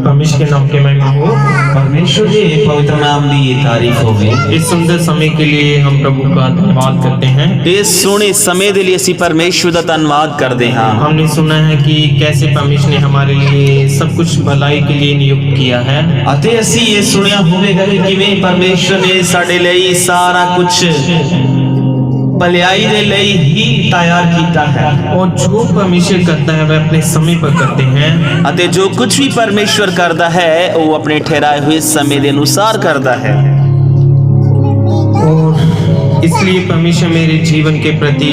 परमेश्वर के नाम की महिमा हो। परमेश्वर के पवित्र नाम की तारीफ होवे। इस सुंदर समय के लिए हम प्रभु का धन्यवाद करते हैं। इस सोहने समय दे लिए ਅਸੀਂ परमेश्वर ਦਾ ਧੰਨਵਾਦ ਕਰਦੇ ਹਾਂ। हमने सुना है कि कैसे परमेश्वर ने हमारे लिए सब कुछ भलाई के लिए नियुक्त किया है। ਅਤੇ ਅਸੀਂ ਇਹ ਸੁਣਿਆ ਹੋਵੇਗਾ ਕਿ ਕਿਵੇਂ ਪਰਮੇਸ਼ਰ ਨੇ ਸਾਡੇ ਲਈ ਸਾਰਾ ਕੁਝ भलाई दे ਲਈ ही तैयार कीता है। और जो परमेश्वर करता है वह अपने समय पर करते हैं। ਅਤੇ ਜੋ ਕੁਝ ਵੀ ਪਰਮੇਸ਼ਰ ਕਰਦਾ ਹੈ ਉਹ ਆਪਣੇ ਠਹਿਰਾਏ ਹੋਏ ਸਮੇਂ ਦੇ ਅਨੁਸਾਰ ਕਰਦਾ है। और इसलिए परमेश्वर मेरे जीवन के प्रति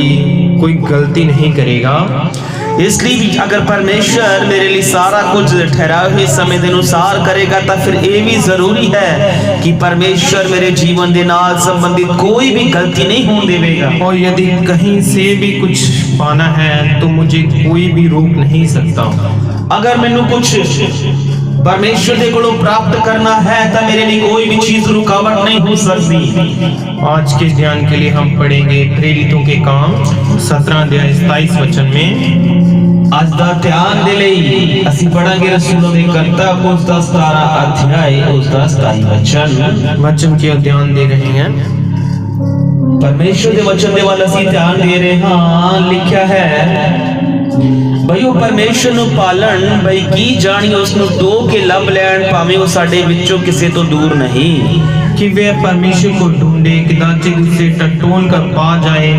कोई गलती नहीं करेगा। इसलिए भी अगर परमेश्वर मेरे लिए सारा कुछ ठहराए हुए समय के अनुसार करेगा तो फिर ये भी जरूरी है कि परमेश्वर मेरे जीवन के नाल संबंधित कोई भी गलती नहीं होने देवेगा। और यदि कहीं से भी कुछ पाना है तो मुझे कोई भी रोक नहीं सकता। अगर मैनू कुछ परमेश्वर के कोलों प्राप्त करना है तो मेरे लिए कोई भी चीज रुकावट नहीं हो सकती। आज के ध्यान के लिए हम पढ़ेंगे प्रेरितों के काम 17 अध्याय 27 वचन में। आज दा ध्यान दे लई ਅਸੀਂ ਪੜਾਂਗੇ ਰਸੂਲਾਂ ਦੇ ਕਰਤੱਵ ਉਸ ਦਾ 17 ਅਧਿਆਇ ਉਸ ਦਾ 27 वचन की ओर ध्यान दे रहे हैं। परमेश्वर के वचन दे वाल ਅਸੀਂ ध्यान दे रहे हां। लिखा है ਬਈ ਉਹ ਪਰਮੇਸ਼ਰ ਨੂੰ ਪਾਲਣ ਬਈ ਕੀ ਜਾਣੀ ਉਸ ਨੂੰ ਟੋ ਕੇ ਲੱਭ ਲੈਣ ਭਾਵੇਂ ਉਹ ਸਾਡੇ ਵਿੱਚੋਂ ਕਿਸੇ ਤੋਂ ਦੂਰ नहीं। कि वे परमेश्वर को ढूंढे कदाचित उसे टटोल कर पा जाए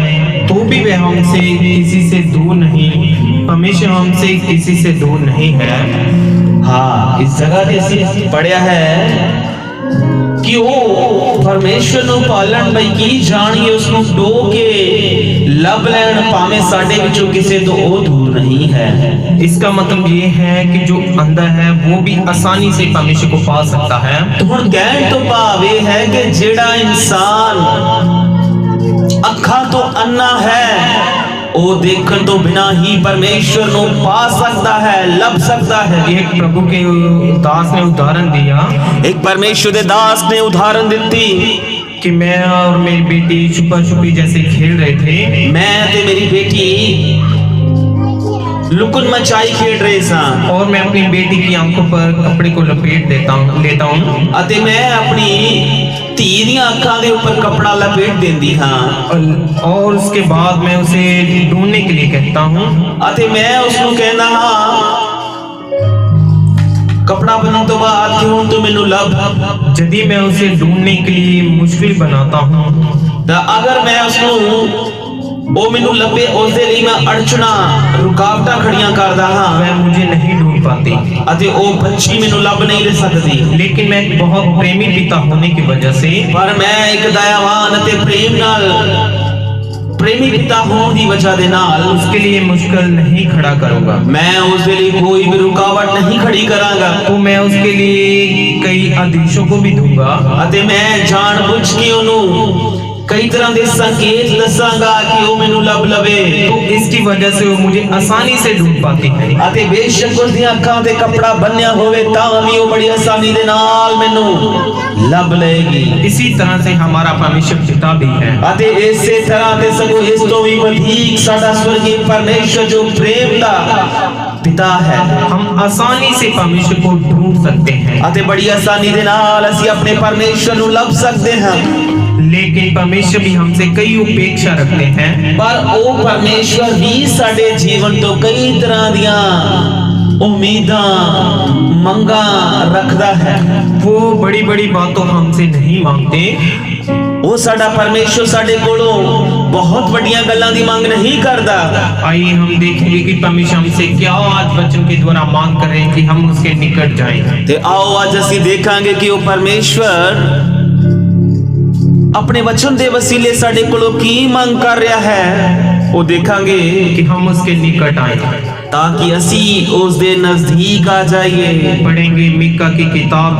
तो भी वह हमसे किसी से दूर नहीं। परमेश्वर हमसे किसी से दूर नहीं है। हाँ इस जगह ते ਅਸੀਂ ਪੜਿਆ ਹੈ कि ਉਹ ਪਰਮੇਸ਼ਰ ਨੂੰ ਪਾਲਣ ਬਈ ਕੀ ਜਾਣੀ ਉਸ ਨੂੰ ਟੋ ਕੇ ਲੱਭ ਲੈਣ ਭਾਵੇਂ ਸਾਡੇ ਵਿੱਚੋਂ ਕਿਸੇ ਤੋਂ ਉਹ ਦੂਰ नहीं है। इसका मतलब ये है कि जो अंधा है वो भी आसानी से परमेश्वर को पा सकता है। तो हुण कहण तो भाव ये है कि जेड़ा इंसान अखां तो अन्ना है वो देखण तो बिना ही परमेश्वर को पा सकता है लभ सकता है। एक प्रभु के दास ने उदाहरण दिया। एक परमेश्वर के दास ने उदाहरण दी कि मैं और मेरी बेटी छुपा छुपी जैसे खेल रहे थे। मैं ते मेरी बेटी लुकन मचाई खेल रहे सा और मैं अपनी बेटी की आंखों पर कपड़े को लपेट लेता हूँ अते मैं अपनी धी दी आंखां दे ऊपर कपड़ा लपेट देंदी हां। और उसके बाद मैं उसे ढूंढने के लिए कहता हूँ अते मैं उसको कहना हां कपड़ा बनने तो बाद कि हुण तू मैनू लभ। यदि मैं उसे ढूंढने के लिए मुश्किल बनाता हूँ तो अगर मैं उसको वो मैनू लभे उस दे लई मैं अड़चना रुकावटां खड़ियां करदा हां वह मुझे नहीं ढूंढ पाती अते ओ बच्ची मैनू लभ नहीं सकदी। लेकिन मैं एक बहुत प्रेमी पिता होने की वजह से पर मैं एक दयावान अते प्रेम नाल प्रेमी पिता होने की वजह दे नाल उसके लिए मुश्किल नहीं खड़ा करूंगा। मैं उस दे लिए कोई भी रुकावट नहीं खड़ी करांगा। तो मैं उसके लिए कई आदेशों को भी दूंगा अते मैं जानबूझ के उन्होंने कई तरह के संकेत दसांगा कि वो मैनू लब लवे। तो इसकी वजह से वो मुझे आसानी से ढूंढ पाती है। अते बेशक उसदी अखां ते कपड़ा बन्निया होवे तां भी वो बड़ी आसानी दे नाल मैनू लब लेगी। इसी तरह से हमारा परमेश्वर पिता भी है। अते इसे तरह ते सगो इस तो भी अधिक साडा स्वर्गीय परमेश्वर जो प्रेम दा पिता है हम आसानी से परमेश्वर को ढूंढ सकते हैं अते बड़ी आसानी दे नाल ਅਸੀਂ अपने परमेश्वर ਨੂੰ ਲੱਭ सकते हैं। लेकिन परमेश्वर भी हमसे कई उपेक्षा रखते हैं। पर वो परमेश्वर भी साडे जीवन तो कई तरह दियां उम्मीदां मंगा रखदा है। वो बड़ी बड़ी बातों हमसे नहीं मांगते। वो साडा परमेश्वर साडे कोलों बहुत बड़ियां गल्लां दी मांग नहीं करदा। आइए हम देखेंगे कि परमेश्वर हमसे क्या आज वचन के द्वारा मांग कर रहे हैं कि हम उसके निकट जाएं। ते आओ आज ਅਸੀਂ देखांगे कि वो परमेश्वर अपने वचन दे वसीले साडे कोलों की मांग कर रहा है। वो देखांगे कि हम उसके निकट आए ताकि असी उस दे नजदीक आ जाइए। पढ़ेंगे मीका की किताब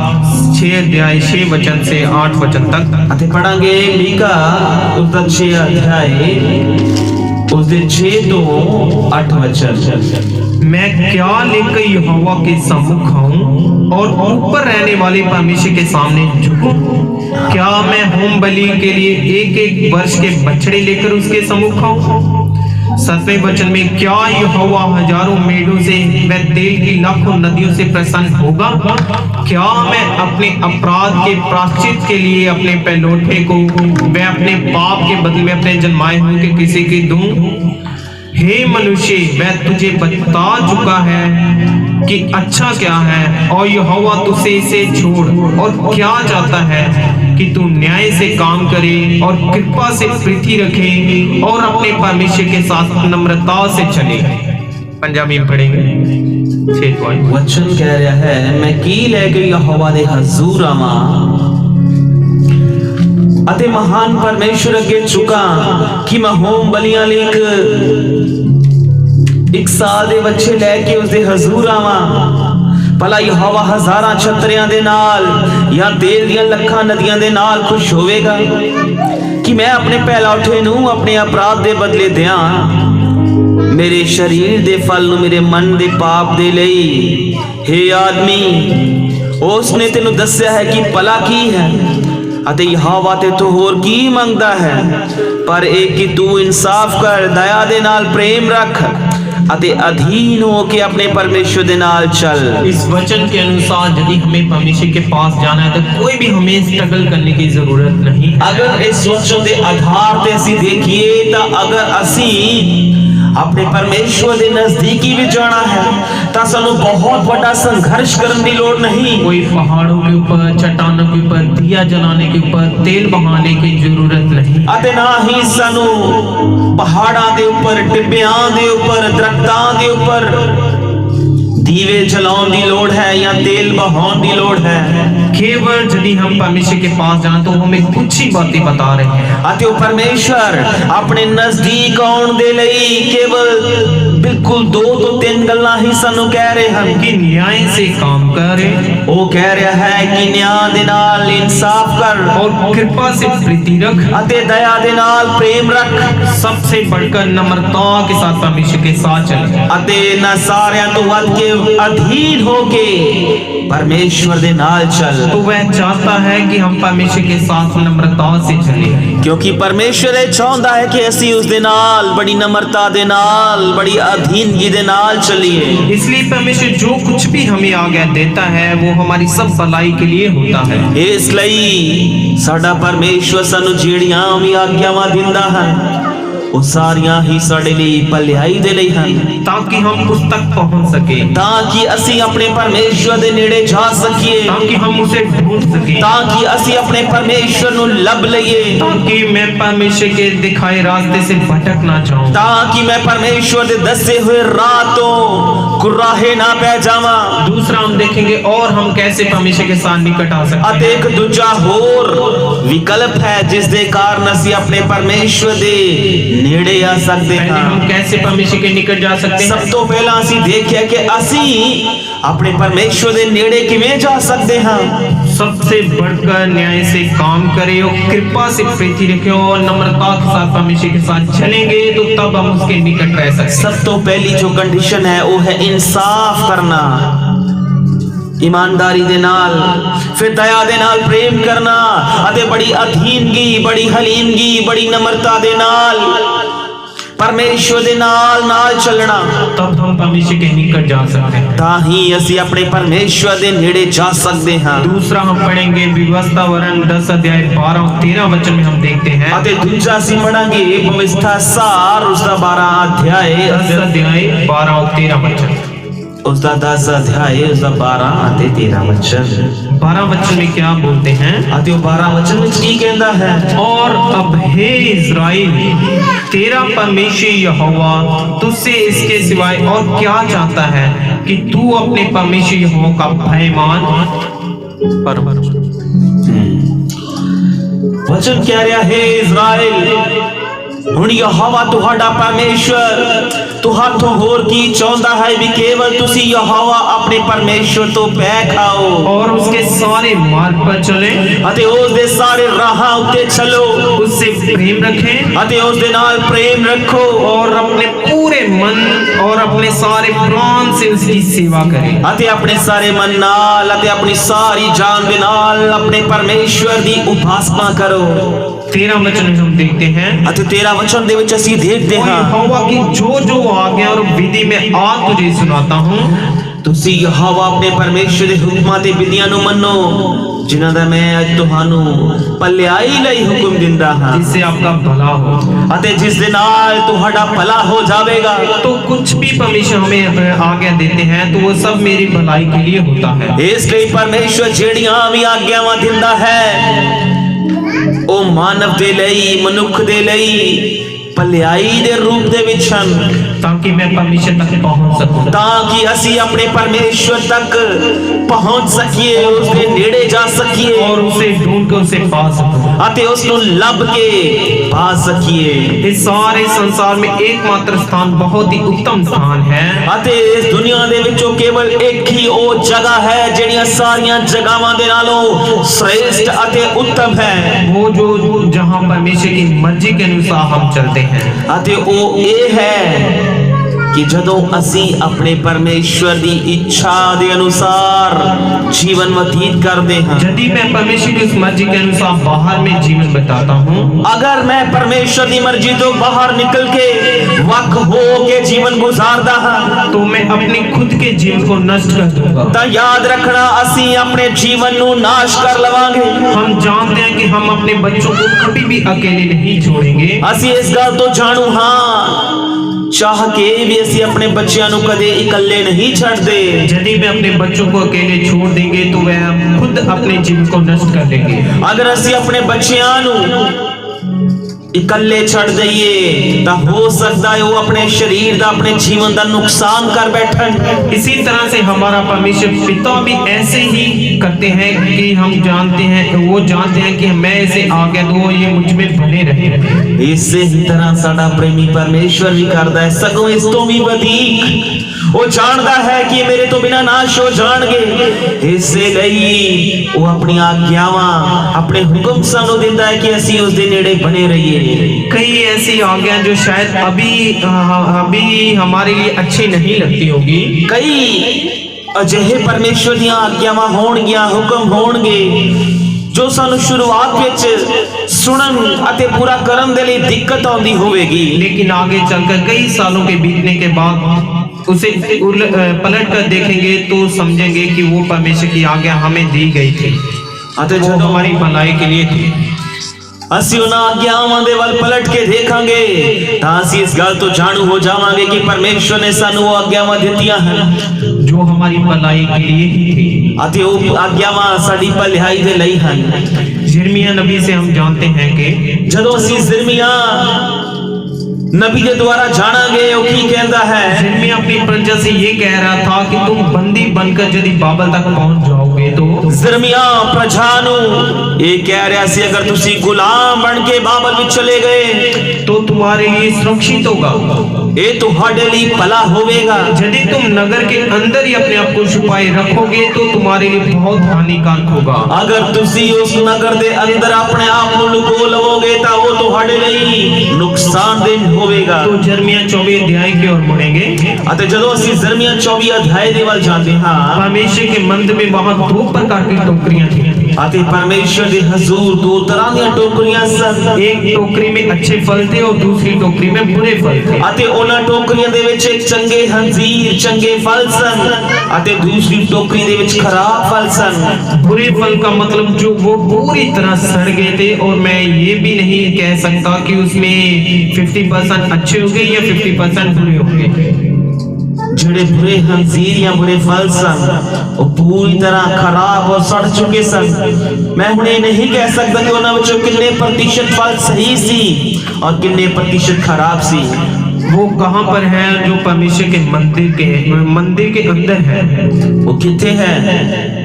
6 अध्याय 6 वचन से 8 वचन तक। अते पढ़ांगे मीका उसका 6 अध्याय उस दे 6 तो 8 वचन। मैं क्या लेकर यहोवा के सम्मुख आऊं और ऊपर रहने वाले परमेश्वर के सामने झुकूं? क्या मैं होम बलि के लिए एक एक वर्ष के बछड़े लेकर उसके सम्मुख आऊं? 7वें वचन में, क्या यहोवा हजारों मेढ़ों से व तेल की लाखों नदियों से प्रसन्न होगा? क्या मैं अपने अपराध के प्रायश्चित के लिए अपने पहलौठे को व अपने पाप के बदले में अपने जन्माए हुए के किसी की दूं? हे मनुष्य, वह तुझे बता चुका है कि अच्छा क्या है, और यहोवा तुझसे इसे छोड़ और क्या चाहता है कि तू न्याय से काम करे और कृपा से प्रीति रखे और अपने परमेश्वर के साथ नम्रता से चले। पंजाबी में पढ़ेंगे। वचन कह रहा है, मैं की लेके यहोवा दे हजूर आवा ਅਤੇ महान परमेश्वर अगे चुका कि मैं होम बलियां लेक एक साल दे बच्चे लेके उसदे हजूर आवा। भला यहोवा हजारां छतरियां दे नाल या तेल दियां लखां नदियां दे नाल खुश होवेगा कि मैं अपने पहलौठे नूं अपने अपराध दे बदले दियां, मेरे शरीर दे फल नूं मेरे मन दे पाप दे लई। हे आदमी, उसने तेनू दस्या है कि भला की है ਅਤੇ ਯਹੋਵਾ ਤੇ ਤੂੰ ਹੋਰ ਕੀ ਮੰਗਦਾ ਹੈ, ਪਰ ਇਹ ਕਿ ਤੂੰ ਇਨਸਾਫ ਕਰ, ਦਇਆ ਦੇ ਨਾਲ ਪ੍ਰੇਮ ਰੱਖ ਅਤੇ अधीन हो के अपने परमेश्वर दे नाल चल। इस वचन के अनुसार यदि हमें परमेश्वर के पास जाना है तो कोई भी हमें स्ट्रगल करने की जरूरत नहीं। अगर इस वचन के आधार पे असी देखिए तो अगर असी अपने परमेश्वर के नजदीकी भी जाना है तो सानू बहुत बड़ा संघर्ष करने की लोड़ नहीं। कोई पहाड़ों के ऊपर, चट्टानों के ऊपर दिया जलाने के ऊपर तेल बहाने की जरूरत नहीं। अते ना ही सानू पहाड़ां दे ऊपर, टिब्बियां दे ऊपर, दरख्तां दे ऊपर दीवे जलाउण दी लोड़ है या तेल बहाउण दी लोड़ है। केवल यदि हम परमेश्वर के पास जाएं तो हमें कुछ ही बातें बता रहे हैं। अते वो परमेश्वर अपने नजदीक आउण दे लई केवल बिल्कुल 2 तो 3 गल्लां ही सानू कह रहे हैं कि न्याय से काम करे। वो कह रहा है कि न्याय दे नाल इंसाफ कर और कृपा से प्रीति रख अते दया दे नाल प्रेम रख। सबसे बढ़कर नम्रता के साथ परमेश्वर के साथ चले अते ना सारियां तो वध के अधीन होके परमेश्वर दे नाल चल। तो वह चाहता है कि हम परमेश्वर के साथ नम्रता से चले, क्योंकि परमेश्वर ये चाहता है कि असी उस दे नाल बड़ी नम्रता दे नाल, बड़ी अधीनगी दे नाल चलिए। इसलिए परमेश्वर जो कुछ भी हमें आज्ञा देता है वो हमारी सब भलाई के लिए होता है। इसलिए साडा परमेश्वर सानू जेड़ियां भी आज्ञावां दिंदा है वो सारियां ही साडे लई भलाई दे लई हन, ताकि हम उस तक पहुंच सके, ताकि असी अपने परमेश्वर दे नेड़े जा सकिए, ताकि हम उसे ढूंढ सके, ताकि असी अपने परमेश्वर नु लब लइए, ताकि मैं परमेश्वर के दिखाए रास्ते से भटक ना जाऊं, ताकि मैं परमेश्वर दे दसे हुए रातों गुराहे ना पै जावा। दूसरा हम देखेंगे और हम कैसे परमेश्वर के साथ निकट आ सकते हैं। अते एक दूजा होर विकल्प है जिस दे कारण असी अपने परमेश्वर दे नेड़े आ सकते हैं। हम कैसे परमेश्वर के निकट जा सकते हैं? सब तो पहला असी देखिए कि असी अपने परमेश्वर दे नेड़े किवें जा सकते हैं। सबसे बढ़कर न्याय से काम करें और कृपा से प्रीति रखें और नम्रता के साथ परमेश्वर के साथ चलेंगे तो तब हम उसके निकट रह सकते हैं। सब तो पहली जो कंडीशन है वो है इंसाफ करना, ईमानदारी दे नाल, फिर दया दे नाल प्रेम करना, अते बड़ी अधीनगी, बड़ी हलीमगी, बड़ी नम्रता दे नाल परमेश्वर दे नाल चलना। तब हम परमेश्वर के निकट जा सकते हैं, ताही असी अपने परमेश्वर दे नेड़े जा सकते हैं। दूसरा हम पढ़ेंगे व्यवस्था वरन 10 अध्याय 12 और 13 वचन में हम देखते हैं। अते दूसरा सी पढ़ांगे व्यवस्था सार उसका 12 अध्याय 10 अध्याय 12 और 13 वचन, उसका 10 अध्याय उसका 12 अते 13 वचन। 12 वचन में क्या बोलते हैं? अते 12 वचन में की कहता है, और अब हे इज़राइल, तेरा परमेश्वर यहोवा तुझसे इसके सिवाय और क्या चाहता है कि तू अपने परमेश्वर यहोवा का भय मान। वचन कह रहा है इज़राइल हुण यहोवा तुहाडा परमेश्वर तुहाथों होर की चाहता है भी केवल तुसी यहोवा अपने परमेश्वर तो पै खाओ और उसके सारे मार्ग पर चले अते उस दे सारे राहां उते चलो, उससे प्रेम रखें अते उस दे नाल प्रेम रखो और अपने पूरे मन और अपने सारे प्राण से उसकी सेवा करें। अते अपने सारे मन नाल अते अपनी सारी जान दे नाल अपने परमेश्वर दी उपासना करो। 13 वचन हम देखते हैं। ਅਤੇ 13 वचन ਦੇ ਵਿੱਚ ਅਸੀਂ ਦੇਖਦੇ और ਹਾਂ यहोवा की जो जो आज्ञा और विधि में आज तुझे सुनाता हूँ, ਤੁਸੀਂ ਯਹੋਵਾ ਆਪਣੇ ਪਰਮੇਸ਼ਰ ਦੇ ਹੁਕਮਾਂ ਤੇ ਵਿਧੀਆਂ ਨੂੰ ਮੰਨੋ ਜਿਨ੍ਹਾਂ ਦਾ ਮੈਂ ਅੱਜ ਤੁਹਾਨੂੰ ਭਲਾਈ ਲਈ ਹੁਕਮ ਦਿੰਦਾ ਹਾਂ जिससे आपका भला हो। ਅਤੇ ਜਿਸ ਦੇ ਨਾਲ ਤੁਹਾਡਾ ਭਲਾ ਹੋ ਜਾਵੇਗਾ। तो कुछ भी परमेश्वर हमें आज्ञा देते हैं तो वो सब मेरी भलाई के लिए होता है। ਇਸ ਲਈ ਪਰਮੇਸ਼ਰ ਜਿਹੜੀਆਂ ਵੀ ਆਗਿਆਵਾਂ ਦਿੰਦਾ ਹੈ ਉਹ ਮਾਨਵ ਦੇ ਲਈ ਮਨੁੱਖ ਦੇ ਲਈ ਭਲਾਈ ਦੇ ਰੂਪ ਦੇ ਵਿੱਚ ਹਨ ताकि मैं परमेश्वर तक पहुंच सकूं, ਤਾਂ ਕਿ ਅਸੀਂ ਆਪਣੇ ਪਰਮੇਸ਼ਰ ਤੱਕ ਪਹੁੰਚ ਸਕੀਏ ਉਸ ਦੇ ਨੇੜੇ ਜਾ ਸਕੀਏ और उसे ढूंढ के उसे पा सकूं। ਅਤੇ ਉਸ ਨੂੰ ਲੱਭ ਕੇ ਪਾ ਸਕੀਏ इस सारे संसार में एकमात्र स्थान बहुत ही उत्तम स्थान है। ਅਤੇ ਇਸ ਦੁਨੀਆ ਦੇ ਵਿੱਚੋਂ ਕੇਵਲ ਇੱਕ ਹੀ ਉਹ ਜਗ੍ਹਾ ਹੈ ਜਿਹੜੀਆਂ ਸਾਰੀਆਂ ਜਗ੍ਹਾਵਾਂ ਦੇ ਨਾਲੋਂ श्रेष्ठ ਅਤੇ ਉੱਤਮ ਹੈ वो जो जहाँ परमेश्वर की मर्जी के अनुसार हम चलते हैं। ਅਤੇ ਉਹ ਇਹ ਹੈ कि ਜਦੋਂ ਅਸੀਂ ਆਪਣੇ ਪਰਮੇਸ਼ਵਰ ਦੀ ਇੱਛਾ ਦੇ ਅਨੁਸਾਰ ਜੀਵਨ ਬਤੀਤ ਕਰਦੇ ਹਾਂ यदि मैं परमेश्वर की उस मर्जी के अनुसार बाहर में जीवन बिताता हूँ, ਅਗਰ ਮੈਂ ਪਰਮੇਸ਼ਵਰ ਦੀ ਮਰਜ਼ੀ ਤੋਂ ਬਾਹਰ ਨਿਕਲ ਕੇ ਵੱਖ ਹੋ ਕੇ ਜੀਵਨ ਗੁਜ਼ਾਰਦਾ ਹਾਂ तो मैं अपने खुद के जीवन को नष्ट कर दूंगा। ਤਾਂ ਯਾਦ ਰੱਖਣਾ ਅਸੀਂ ਆਪਣੇ ਜੀਵਨ ਨੂੰ ਨਾਸ਼ ਕਰ ਲਵਾਂਗੇ। हम जानते हैं कि हम अपने बच्चों को कभी भी अकेले नहीं छोड़ेंगे। ਅਸੀਂ ਇਸ ਗੱਲ ਤੋਂ ਜਾਣੂ ਹਾਂ ਚਾਹ ਕੇ ਵੀ ਅਸੀਂ ਆਪਣੇ ਬੱਚਿਆਂ ਨੂੰ ਕਦੇ ਇਕੱਲੇ नहीं ਛੱਡਦੇ। यदि मैं अपने बच्चों को अकेले छोड़ देंगे तो वह खुद अपने जीवन को नष्ट कर देंगे। ਅਗਰ ਅਸੀਂ ਆਪਣੇ ਬੱਚਿਆਂ ਨੂੰ ਇਕੱਲੇ ਛੱਡ ਦਈਏ ਤਾਂ ਹੋ ਸਕਦਾ ਹੈ ਉਹ ਆਪਣੇ ਸਰੀਰ ਦਾ ਆਪਣੇ ਜੀਵਨ ਦਾ ਨੁਕਸਾਨ ਕਰ ਬੈਠਣ। इसी तरह से हमारा परमेश्वर पिता भी ऐसे ही करते हैं कि हम जानते हैं, वो जानते हैं कि मैं इसे आज्ञा दूं और ये मुझ में बने रहे। ਇਸੇ ਹੀ ਤਰ੍ਹਾਂ ਸਾਡਾ ਪ੍ਰੇਮੀ ਪਰਮੇਸ਼ਵਰ ਵੀ ਕਰਦਾ ਹੈ ਸਗੋਂ ਇਸ ਤੋਂ ਵੀ ਵਧੇਕ ਉਹ ਜਾਣਦਾ ਹੈ ਕਿ ਇਹ ਮੇਰੇ ਤੋਂ ਬਿਨਾਂ ਨਾਸ਼ ਹੋ ਜਾਣਗੇ। ਇਸੇ ਲਈ ਉਹ ਆਪਣੀਆਂ ਆਗਿਆਵਾਂ ਆਪਣੇ ਹੁਕਮ ਸਾਨੂੰ ਦਿੰਦਾ ਹੈ ਕਿ ਅਸੀਂ ਉਸ ਦੇ ਨੇੜੇ ਬਣੇ ਰਹੀਏ। कई ऐसी आज्ञा जो शायद अभी हमारे लिए अच्छी नहीं लगती होगी। ਕਈ ਅਜਿਹੇ ਪਰਮੇਸ਼ਵਰ ਦੀਆਂ ਆਗਿਆਵਾਂ ਹੋਣਗੀਆਂ ਹੁਕਮ ਹੋਣਗੇ ਜੋ ਸਾਨੂੰ ਸ਼ੁਰੂਆਤ ਵਿੱਚ ਸੁਣਨ ਅਤੇ ਪੂਰਾ ਕਰਨ ਦੇ ਲਈ ਦਿੱਕਤ ਆਉਂਦੀ ਹੋਵੇਗੀ लेकिन आगे चलकर कई सालों के बीतने के बाद उसे पलट कर देखेंगे तो समझेंगे कि वो परमेश्वर की आज्ञा हमें दी गई थी ਅਤੇ वो ਜਦੋਂ हमारी भलाई के लिए थी। ਅਸੀਂ ਉਹਨਾਂ ਆਗਿਆਵਾਂ ਦੇ ਵੱਲ ਪਲਟ ਕੇ ਦੇਖਾਂਗੇ ਤਾਂ ਅਸੀਂ ਇਸ ਗੱਲ ਤੋਂ ਜਾਣੂ ਹੋ ਜਾਵਾਂਗੇ ਕਿ ਪਰਮੇਸ਼ਵਰ ਨੇ ਸਾਨੂੰ ਉਹ ਆਗਿਆਵਾਂ ਦਿੱਤੀਆਂ ਹਨ जो हमारी भलाई के लिए ही थी। ਅਤੇ ਉਹ ਆਗਿਆਵਾਂ ਸਾਡੀ ਭਲਾਈ ਦੇ ਲਈ ਹਨ। यिर्मयाह नबी से हम जानते हैं कि ਜਦੋਂ ਅਸੀਂ यिर्मयाह नबी के द्वारा जानांगे वो की कहता है यिर्मयाह अपनी प्रजा से ये कह रहा था कि तुम बंदी बनकर यदि बाबल तक पहुंच जाओगे तो यिर्मयाह प्रजा ਨੂੰ ਇਹ ਕਹਿ ਰਿਹਾ ਸੀ अगर ਤੁਸੀਂ गुलाम बन के बाबल ਵਿੱਚ चले गए तो तुम्हारे लिए सुरक्षित होगा। ਇਹ ਤੁਹਾਡੇ ਲਈ ਭਲਾ ਹੋਵੇਗਾ। यदि तुम नगर के अंदर ही अपने आप को छुपाए रखोगे तो तुम्हारे लिए बहुत हानिकारक होगा। अगर ਤੁਸੀਂ ਉਸ ਨਗਰ ਦੇ ਅੰਦਰ ਆਪਣੇ ਆਪ ਨੂੰ ਲੁਕੋ ਲਵੋਗੇ ਤਾਂ ਉਹ ਤੁਹਾਡੇ ਲਈ ਨੁਕਸਾਨਦੇਹ ਹੋਵੇਗਾ। तो यिर्मयाह 24 अध्याय की ओर मुड़ेंगे ਅਤੇ ਜਦੋਂ ਅਸੀਂ यिर्मयाह 24 ਅਧਿਆਇ ਦੇ ਵੱਲ ਜਾਂਦੇ ਹਾਂ परमेश्वर के मंदिर में वहां 2 प्रकार की टोकरियां थी। ਅਤੇ ਪਰਮੇਸ਼ਰ ਦੇ ਹਜ਼ੂਰ ਦੋ ਤਰ੍ਹਾਂ ਦੀਆਂ ਟੋਕਰੀਆਂ ਸਨ। एक टोकरी में अच्छे फल थे और दूसरी टोकरी में बुरे फल थे। ਅਤੇ ਉਹਨਾਂ ਟੋਕਰੀਆਂ ਦੇ ਵਿੱਚ ਇੱਕ ਚੰਗੇ ਹੰਜ਼ੀਰ ਚੰਗੇ ਫਲ ਸਨ ਅਤੇ ਦੂਸਰੀ ਟੋਕਰੀ ਦੇ ਵਿੱਚ ਖਰਾਬ ਫਲ ਸਨ। बुरे फल का मतलब जो वो पूरी तरह सड़ गए थे और मैं ये भी नहीं कह सकता कि उसमें 50% अच्छे हो गए या 50% बुरे हो गए। ਜਿਹੜੇ ਬੁਰੇ ਹੰਜ਼ੀਰ ਜਾਂ ਬੁਰੇ ਫਲ ਸਨ ਉਹ ਪੂਰੀ ਤਰ੍ਹਾਂ ਖਰਾਬ ਔਰ ਸੜ ਚੁੱਕੇ ਸਨ। ਮੈਂ ਹੁਣ ਇਹ ਨਹੀਂ ਕਹਿ ਸਕਦਾ ਕਿ ਉਹਨਾਂ ਵਿੱਚੋਂ ਕਿੰਨੇ प्रतिशत ਫਲ ਸਹੀ ਸੀ और ਕਿੰਨੇ प्रतिशत ਖਰਾਬ ਸੀ। वो कहाँ पर है जो परमेश्वर के मंदिर के अंदर है। वो किथे है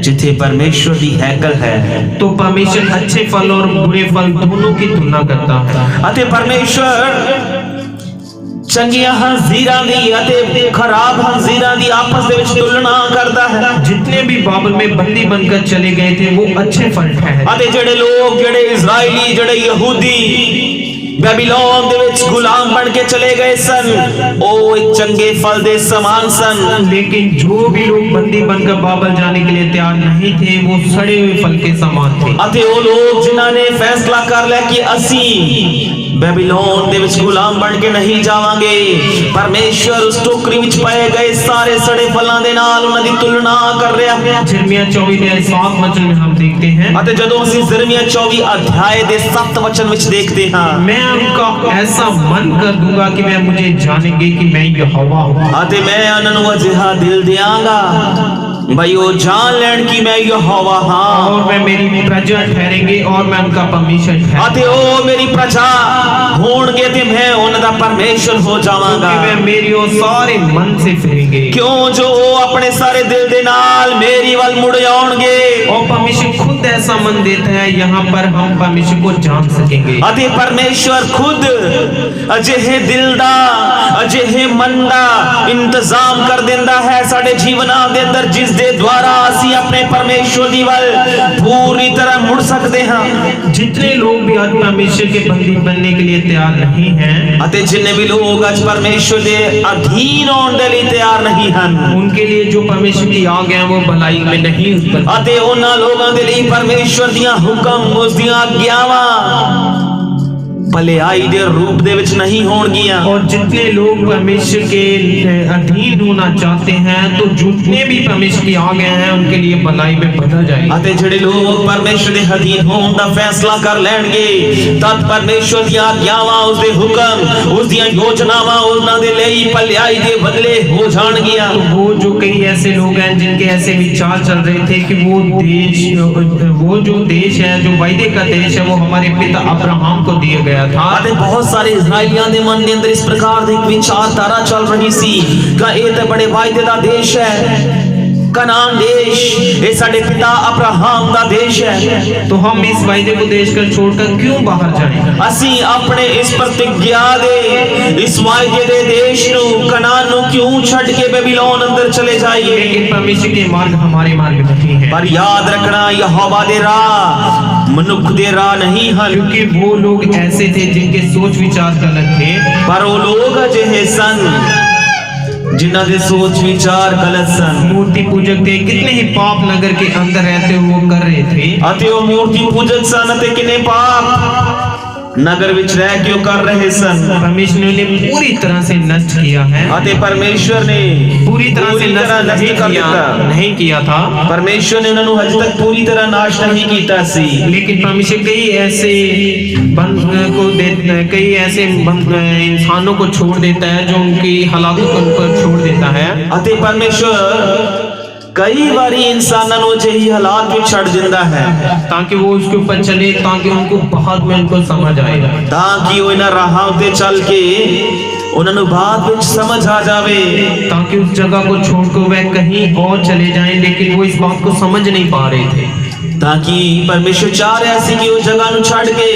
जिथे परमेश्वर दी हैकल है। तो परमेश्वर अच्छे फल और बुरे फल दोनों की तुलना करता है। ਅਤੇ ਪਰਮੇਸ਼ਵਰ ਚੰਗੀਆਂ ਹੰਜ਼ੀਰਾਂ ਦੀ ਅਤੇ ਖਰਾਬ ਹੰਜ਼ੀਰਾਂ ਦੀ ਆਪਸ ਦੇ ਵਿੱਚ ਤੁਲਨਾ ਕਰਦਾ ਹੈ। जितने भी बाबल में बंदी बनकर चले गए थे वो अच्छे फल ठहरे। ਅਤੇ ਜਿਹੜੇ ਲੋਕ ਜਿਹੜੇ ਇਜ਼ਰਾਈਲੀ ਜਿਹੜੇ ਯਹੂਦੀ ਬੈਬੀਲੋਨ ਦੇ ਵਿੱਚ ਗੁਲਾਮ ਬਣ ਕੇ ਚਲੇ ਗਏ ਸਨ ਉਹ ਇੱਕ ਚੰਗੇ ਫਲ ਦੇ ਸਮਾਨ ਸਨ लेकिन जो भी लोग बंदी बनकर बाबल जाने के लिए तैयार नहीं थे वो सड़े हुए फल के समान थे। ਅਤੇ ਉਹ ਲੋਕ ਜਿਨ੍ਹਾਂ ਨੇ ਫੈਸਲਾ ਕਰ ਲਿਆ ਕਿ ਅਸੀਂ ਬੈਬੀਲੋਨ ਦੇ ਵਿੱਚ ਗੁਲਾਮ ਬਣ ਕੇ ਨਹੀਂ ਜਾਵਾਂਗੇ ਪਰਮੇਸ਼ਵਰ ਉਸ ਟੋਕਰੀ ਵਿੱਚ ਪਾਏ ਗਏ ਸਾਰੇ ਸੜੇ ਫਲਾਂ ਦੇ ਨਾਲ ਉਹਨਾਂ ਦੀ ਤੁਲਨਾ ਕਰ ਰਿਹਾ ਹੈ। यिर्मयाह 24:7 वचन में हम देखते हैं, ਅਤੇ ਜਦੋਂ ਅਸੀਂ ਯਿਰਮੀਆ 24 ਅਧਿਆਏ ਦੇ 7 ਵਚਨ ਵਿੱਚ ਦੇਖਦੇ ਹਾਂ मैं उनका ऐसा मन कर दूंगा कि मैं मुझे जानेंगे कि मैं यहोवा हूँ, ਅਤੇ ਮੈਂ ਉਹਨਾਂ ਨੂੰ ਅਜਿਹਾ ਦਿਲ ਦਿਆਂਗਾ भाई वो जान लेन की मैं यहोवा हां और मैं मेरी प्रजा ठहरेंगे और मैं उनका परमेश्वर ठहरांगा। ਅਤੇ ਉਹ ਮੇਰੀ ਪ੍ਰਜਾ ਹੋਣਗੇ ਤੇ ਮੈਂ ਉਹਨਾਂ ਦਾ ਪਰਮੇਸ਼ਰ ਹੋ ਜਾਵਾਂਗਾ वे मेरी ओर सारे मन से फिरेंगे ਕਿਉਂ ਜੋ ਉਹ ਆਪਣੇ ਸਾਰੇ ਦਿਲ ਦੇ ਨਾਲ ਮੇਰੀ ਵੱਲ ਮੁੜ ਆਉਣਗੇ और परमेश्वर खुद ऐसा मन देता है, यहाँ पर हम परमेश्वर को जान सकेंगे। ਅਤੇ ਪਰਮੇਸ਼ਵਰ ਖੁਦ ਅਜਿਹੇ ਦਿਲ ਦਾ ਅਜਿਹੇ ਮਨ ਦਾ ਇੰਤਜ਼ਾਮ ਕਰ ਦਿੰਦਾ ਹੈ ਸਾਡੇ ਜੀਵਨਾਂ ਦੇ ਅੰਦਰ ਜਿਸ ਦੇ ਦੁਆਰਾ ਅਸੀਂ ਆਪਣੇ ਪਰਮੇਸ਼ਵਰ ਦੀ ਵੱਲ ਪੂਰੀ ਤਰ੍ਹਾਂ ਮੁੜ ਸਕਦੇ ਹਾਂ। जितने लोग भी आज परमेश्वर के बंदी बनने के लिए तैयार नहीं हैं, ਅਤੇ ਜਿੰਨੇ ਵੀ ਲੋਕ ਅੱਜ ਪਰਮੇਸ਼ਵਰ ਦੇ ਅਧੀਨ ਹੋਣ ਦੇ ਲਈ ਤਿਆਰ ਨਹੀਂ ਹਨ उनके लिए जो परमेश्वर की आज्ञा है वो भलाई में नहीं उत्पन्न। ਅਤੇ ਉਹਨਾਂ ਲੋਕਾਂ ਦੇ ਲਈ ਪਰਮੇਸ਼ਵਰ ਦੀਆਂ ਹੁਕਮ ਉਸ ਦੀਆਂ ਆਗਿਆਵਾਂ ਭਲਾਈ ਦੇ ਰੂਪ ਦੇ ਵਿੱਚ ਨਹੀਂ ਹੋਣਗੀਆਂ और जितने लोग परमेश्वर के अधीन होना चाहते हैं तो जितने भी परमेश्वर की आज्ञा है उनके लिए भलाई में बदल जाएगी। ਅਤੇ ਜਿਹੜੇ ਲੋਕ ਪਰਮੇਸ਼ਵਰ ਦੇ ਅਧੀਨ ਹੋਣ ਦਾ ਫੈਸਲਾ ਕਰ ਲੈਣਗੇ ਤਦ ਪਰਮੇਸ਼ਵਰ ਦੀਆਂ ਆਗਿਆਵਾਂ ਉਸ ਦੇ ਹੁਕਮ ਉਸ ਦੀਆਂ ਯੋਜਨਾਵਾਂ ਉਹਨਾਂ ਦੇ ਲਈ ਭਲਾਈ ਦੇ ਬਦਲੇ ਹੋ ਜਾਣਗੀਆਂ। तो वो जो कई ऐसे लोग हैं जिनके ऐसे विचार चल रहे थे कि वो जो देश है जो वायदे का देश है वो हमारे पिता अब्राहम को दिया गया था। ਅਤੇ ਬਹੁਤ ਸਾਰੇ ਇਜ਼ਰਾਈਲੀਆਂ ਦੇ ਮਨ ਦੇ ਅੰਦਰ ਇਸ ਪ੍ਰਕਾਰ ਦੀ ਵਿਚਾਰਧਾਰਾ ਚੱਲ ਰਹੀ ਸੀ ਕਿ ਇਹ ਤਾਂ ਬੜੇ ਵਾਅਦੇ ਦਾ ਦੇਸ਼ ਹੈ कनान देश ये साडे पिता अब्राहम दा देश है तो हम इस वायदे को देश कर छोड़कर क्यों बाहर जाएं? ਅਸੀਂ ਆਪਣੇ ਇਸ ਪ੍ਰਤਿਗਿਆ ਦੇ ਇਸ ਵਾਅਦੇ ਦੇ ਦੇਸ਼ ਨੂੰ ਕਨਾਨ ਨੂੰ ਕਿਉਂ ਛੱਡ ਕੇ ਬੈਬੀਲੋਨ ਅੰਦਰ ਚਲੇ ਜਾਈਏ लेकिन परमेश्वर के मार्ग हमारे मार्ग नहीं है, ਪਰ याद रखना यहोवा दे राह मनुख दे राह नहीं ਹਨ क्योंकि वो लोग ऐसे थे जिनके सोच विचार गलत थे। ਪਰ ਉਹ ਲੋਕ ਅਜਿਹੇ ਸਨ जिन्हां दे सोच विचार गलत सन मूर्ति पूजक थे, कितने ही पाप नगर के अंदर रहते हुए वो कर रहे थे। ਅਤੇ ਉਹ ਮੂਰਤੀ ਪੂਜਕ ਸਨ ਅਤੇ ਕਿੰਨੇ ਪਾਪ नगर विच रह के वो कर रहे सन। परमेश्वर ने पूरी तरह से नष्ट किया है ਅਤੇ परमेश्वर ने पूरी तरह से नष्ट नहीं किया था। परमेश्वर ने उन्हें अज तक पूरी तरह नाश नहीं किया सी लेकिन परमेश्वर कई ऐसे इंसानों को छोड़ देता है जो उनकी हलाकत को उन पर छोड़ देता है। ਅਤੇ परमेश्वर कई बारी इंसानों को अजिही हालात में छड़ दिंदा है ताकि वो उसके ऊपर चले, ताकि उनको बाद में उनको समझ आए, ताकि वो इन्हां राहां ते चल के उन्होंने बाद में समझ आ जावे, ताकि उस जगह को छोड़कर वह कहीं और चले जाएं। लेकिन वो इस बात को समझ नहीं पा रहे थे, ताकि परमेश्वर चाह रहा सी कि उस जगह नु छड़ के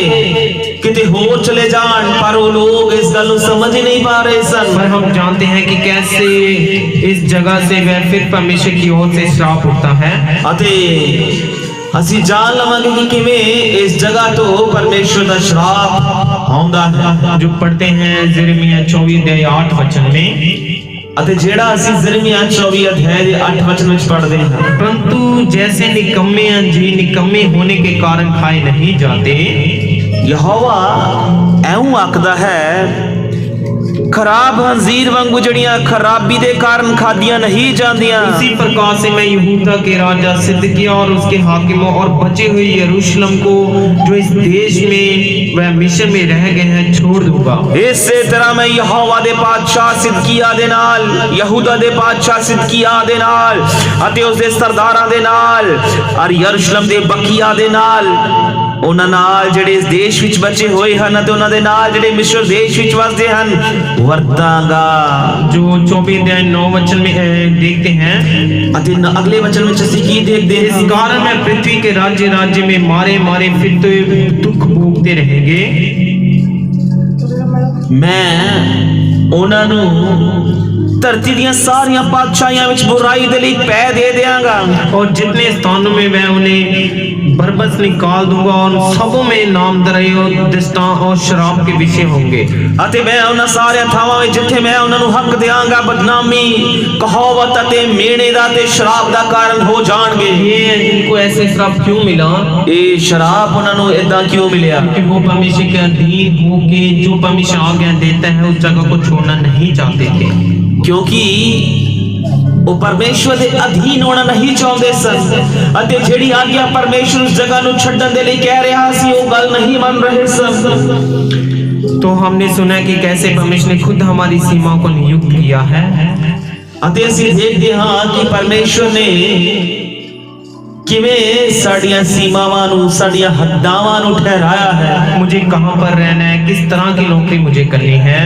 किते होर चले जान, पर वो लोग इस गल नु समझ ही नहीं पा रहे सन। पर हम जानते हैं कि कैसे इस जगह से वह फिर परमेश्वर की ओर से श्राप उठता है। अते ਅਸੀਂ जान लवांगे कि किवें इस जगह तो परमेश्वर दा श्राप आउंदा है। जो पढ़ते हैं यिर्मयाह 24:8 वचन में, ਅਤੇ ਜਿਹੜਾ ਅਸੀਂ ਯਿਰਮੀਆ 24 ਅਧਿਆਇ ਦੇ 8 ਵਚਨ ਵਿੱਚ ਪੜ੍ਹਦੇ ਹਾਂ, परंतु जैसे निकम्मे अंजीर निकम्मे होने के कारण खाए नहीं जाते, ਯਹੋਵਾ ਐਉਂ ਆਖਦਾ ਹੈ खराब अंजीर वांगू जड़ियां खराबी दे कारण खादियां नहीं जांदियां, इसी प्रकार से मैं यहूदा के राजा सिदकिय्याह और उसके हाकिमों और बचे हुए यरूशलेम को जो इस देश में वह मिस्र में रह गए हैं छोड़ दूंगा। इसे तरह मैं यहोवा दे बादशाह सिदकिय्याह दे नाल यहूदा दे बादशाह सिदकिय्याह दे नाल अते उस दे सरदारां दे नाल और यरूशलेम दे बकिया दे नाल ਉਹਨਾਂ ਨਾਲ ਜਿਹੜੇ ਇਸ ਦੇਸ਼ ਵਿੱਚ ਬਚੇ ਹੋਏ ਹਨ ਅਤੇ ਉਹਨਾਂ ਦੇ ਨਾਲ ਜਿਹੜੇ ਮਿਸਰ ਦੇਸ਼ ਵਿੱਚ ਵਸਦੇ ਹਨ ਵਰਤਾਂਗਾ। जो 24:9 वचन में देखते हैं, ਅਤੇ ਅਗਲੇ ਵਚਨ ਵਿੱਚ ਅਸੀਂ ਕੀ ਦੇਖਦੇ इस ਹਾਂ, कारण मैं पृथ्वी के राज्य राज्य में मारे मारे फिरते हुए दुख भोगते रहेंगे। ਮੈਂ ਉਹਨਾਂ ਨੂੰ धरती ਦੀਆਂ ਸਾਰੀਆਂ ਪਾਤਸ਼ਾਹੀਆਂ ਵਿੱਚ ਬੁਰਾਈ ਦੇ ਲਈ ਪੈ ਦੇ ਦਿਆਂਗਾ और जितने स्थानों में मैं उन्हें बरबस निकाल दूंगा और सबों में नामधराई और दृष्टांत और शराब के विषय होंगे ਅਤੇ ਮੈਂ ਉਹਨਾਂ ਸਾਰੇ ਥਾਵਾਂ ਵਿੱਚ ਜਿੱਥੇ ਮੈਂ ਉਹਨਾਂ ਨੂੰ ਹੱਕ ਦਿਆਂਗਾ ਬਦਨਾਮੀ ਕਹਾਵਤ ਅਤੇ ਮੇਣੇ ਦਾ ਤੇ ਸ਼ਰਾਬ ਦਾ ਕਾਰਨ ਹੋ ਜਾਣਗੇ ये इनको ऐसे श्राप क्यों मिला ਇਹ ਸ਼ਰਾਬ ਉਹਨਾਂ ਨੂੰ ਇਦਾਂ ਕਿਉਂ ਮਿਲਿਆ कि वो परमेश्वर के अधीन होके जो परमेश्वर आज्ञा देता है उस जगह को छोड़ना नहीं चाहते थे ਕਿਉਂਕਿ ਉਹ ਪਰਮੇਸ਼ਵਰ ਦੇ ਅਧੀਨ ਹੋਣਾ ਨਹੀਂ ਚਾਹੁੰਦੇ ਸਨ ਅਤੇ ਜਿਹੜੀ ਆਗਿਆ ਪਰਮੇਸ਼ਵਰ ਉਸ ਜਗ੍ਹਾ ਨੂੰ ਛੱਡਣ ਦੇ ਲਈ ਕਹਿ ਰਿਹਾ ਸੀ ਉਹ ਗੱਲ ਨਹੀਂ ਮੰਨ ਰਹੇ ਸਨ तो हमने सुना कि कैसे परमेश्वर ने खुद हमारी सीमा को नियुक्त किया है ਅਤੇ ਅਸੀਂ ਦੇਖਦੇ ਹਾਂ ਕਿ ਪਰਮੇਸ਼ਵਰ ਨੇ ਕਿਵੇਂ ਸਾਡੀਆਂ ਸੀਮਾਵਾਂ ਨੂੰ ਸਾਡੀਆਂ ਹੱਦਾਂ ਨੂੰ ਠਹਿਰਾਇਆ ਹੈ मुझे कहाँ पर रहना है किस तरह की नौकरी मुझे करनी है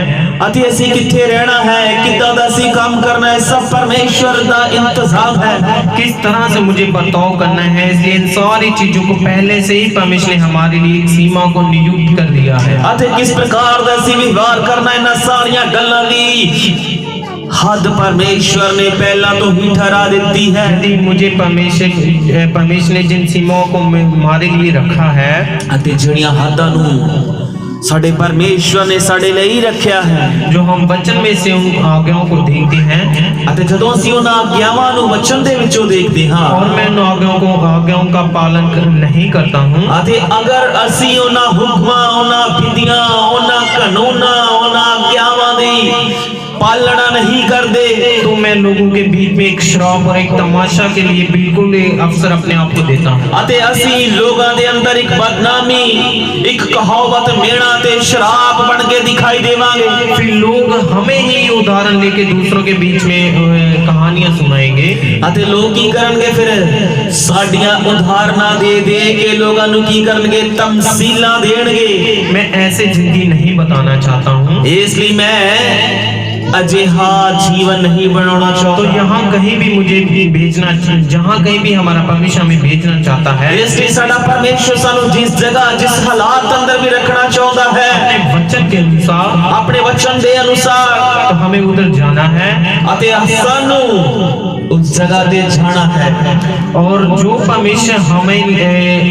ਅਤੇ ਅਸੀਂ ਕਿੱਥੇ ਰਹਿਣਾ ਹੈ ਕਿੱਦਾਂ ਦਾ ਅਸੀਂ ਕੰਮ ਕਰਨਾ ਹੈ ਸਭ ਪਰਮੇਸ਼ਵਰ ਦਾ ਇੰਤਜ਼ਾਮ ਹੈ किस तरह से मुझे बर्ताव करना है इसलिए इन सारी चीजों को पहले से ही परमेश्वर ने हमारे लिए एक सीमा को नियुक्त कर दिया है ਅਤੇ ਕਿਸ ਪ੍ਰਕਾਰ ਦਾ ਅਸੀਂ ਵਿਵਹਾਰ करना ਇਹਨਾਂ ਸਾਰੀਆਂ ਗੱਲਾਂ ਦੀ हद परमेश्वर ने पहला तो ही ठहरा देती है यदि मुझे परमेश्वर ने जिन सीमाओं को हमारे लिए रखा है ਅਤੇ ਜਿਹੜੀਆਂ ਹੱਦਾਂ ਨੂੰ ਸਾਡੇ ਪਰਮੇਸ਼ਵਰ ਨੇ ਸਾਡੇ ਲਈ ਰੱਖਿਆ ਹੈ जो हम वचन में से उन आज्ञाओं को देखते हैं ਅਤੇ ਜਦੋਂ ਅਸੀਂ ਉਹਨਾਂ ਆਗਿਆਵਾਂ ਨੂੰ ਵਚਨ ਦੇ ਵਿੱਚੋਂ ਦੇਖਦੇ ਹਾਂ और मैं उन आज्ञाओं का पालन नहीं करता हूँ ਅਤੇ ਅਗਰ ਅਸੀਂ ਉਹਨਾਂ ਹੁਕਮਾਂ ਉਹਨਾਂ ਵਿਧੀਆਂ ਉਹਨਾਂ ਕਾਨੂੰਨਾਂ ਉਹਨਾਂ ਆਗਿਆਵਾਂ ਦੀ पालना नहीं करते तो मैं लोगों के बीच में एक श्राप और एक तमाशा के लिए बिल्कुल अवसर अपने आप को देता हूँ ਅਤੇ ਅਸੀਂ ਲੋਕਾਂ ਦੇ ਅੰਦਰ ਇੱਕ ਬਦਨਾਮੀ ਇੱਕ ਕਹਾਵਤ ਮੇਣਾ ਤੇ ਸ਼ਰਾਬ ਬਣ ਕੇ ਦਿਖਾਈ ਦੇਵਾਂਗੇ फिर लोग हमें ही उदाहरण लेके दूसरों के बीच में कहानियां सुनाएंगे ਅਤੇ ਲੋਕ ਕੀ ਕਰਨਗੇ ਫਿਰ ਸਾਡੀਆਂ ਉਦਾਹਰਨਾਂ ਦੇ ਦੇ ਕੇ ਲੋਕਾਂ ਨੂੰ ਕੀ ਕਰਨਗੇ ਤਮਸੀਲਾਂ ਦੇਣਗੇ मैं ऐसे जिंदगी नहीं बताना चाहता हूँ ਇਸ ਲਈ ਮੈਂ अजिहा जीवन नहीं बनाना चाहता तो यहाँ कहीं भी मुझे भी भेजना जहाँ कहीं भी हमारा परमेश्वर हमें भेजना चाहता है इसलिए साडा परमेश्वर सानू जिस जगह जिस हालात अंदर भी रखना चाहता है अपने वचन के अनुसार अपने वचन दे अनुसार तो हमें उधर जाना है अते सानू उस जगह दे जाना है और जो परमेश्वर हमें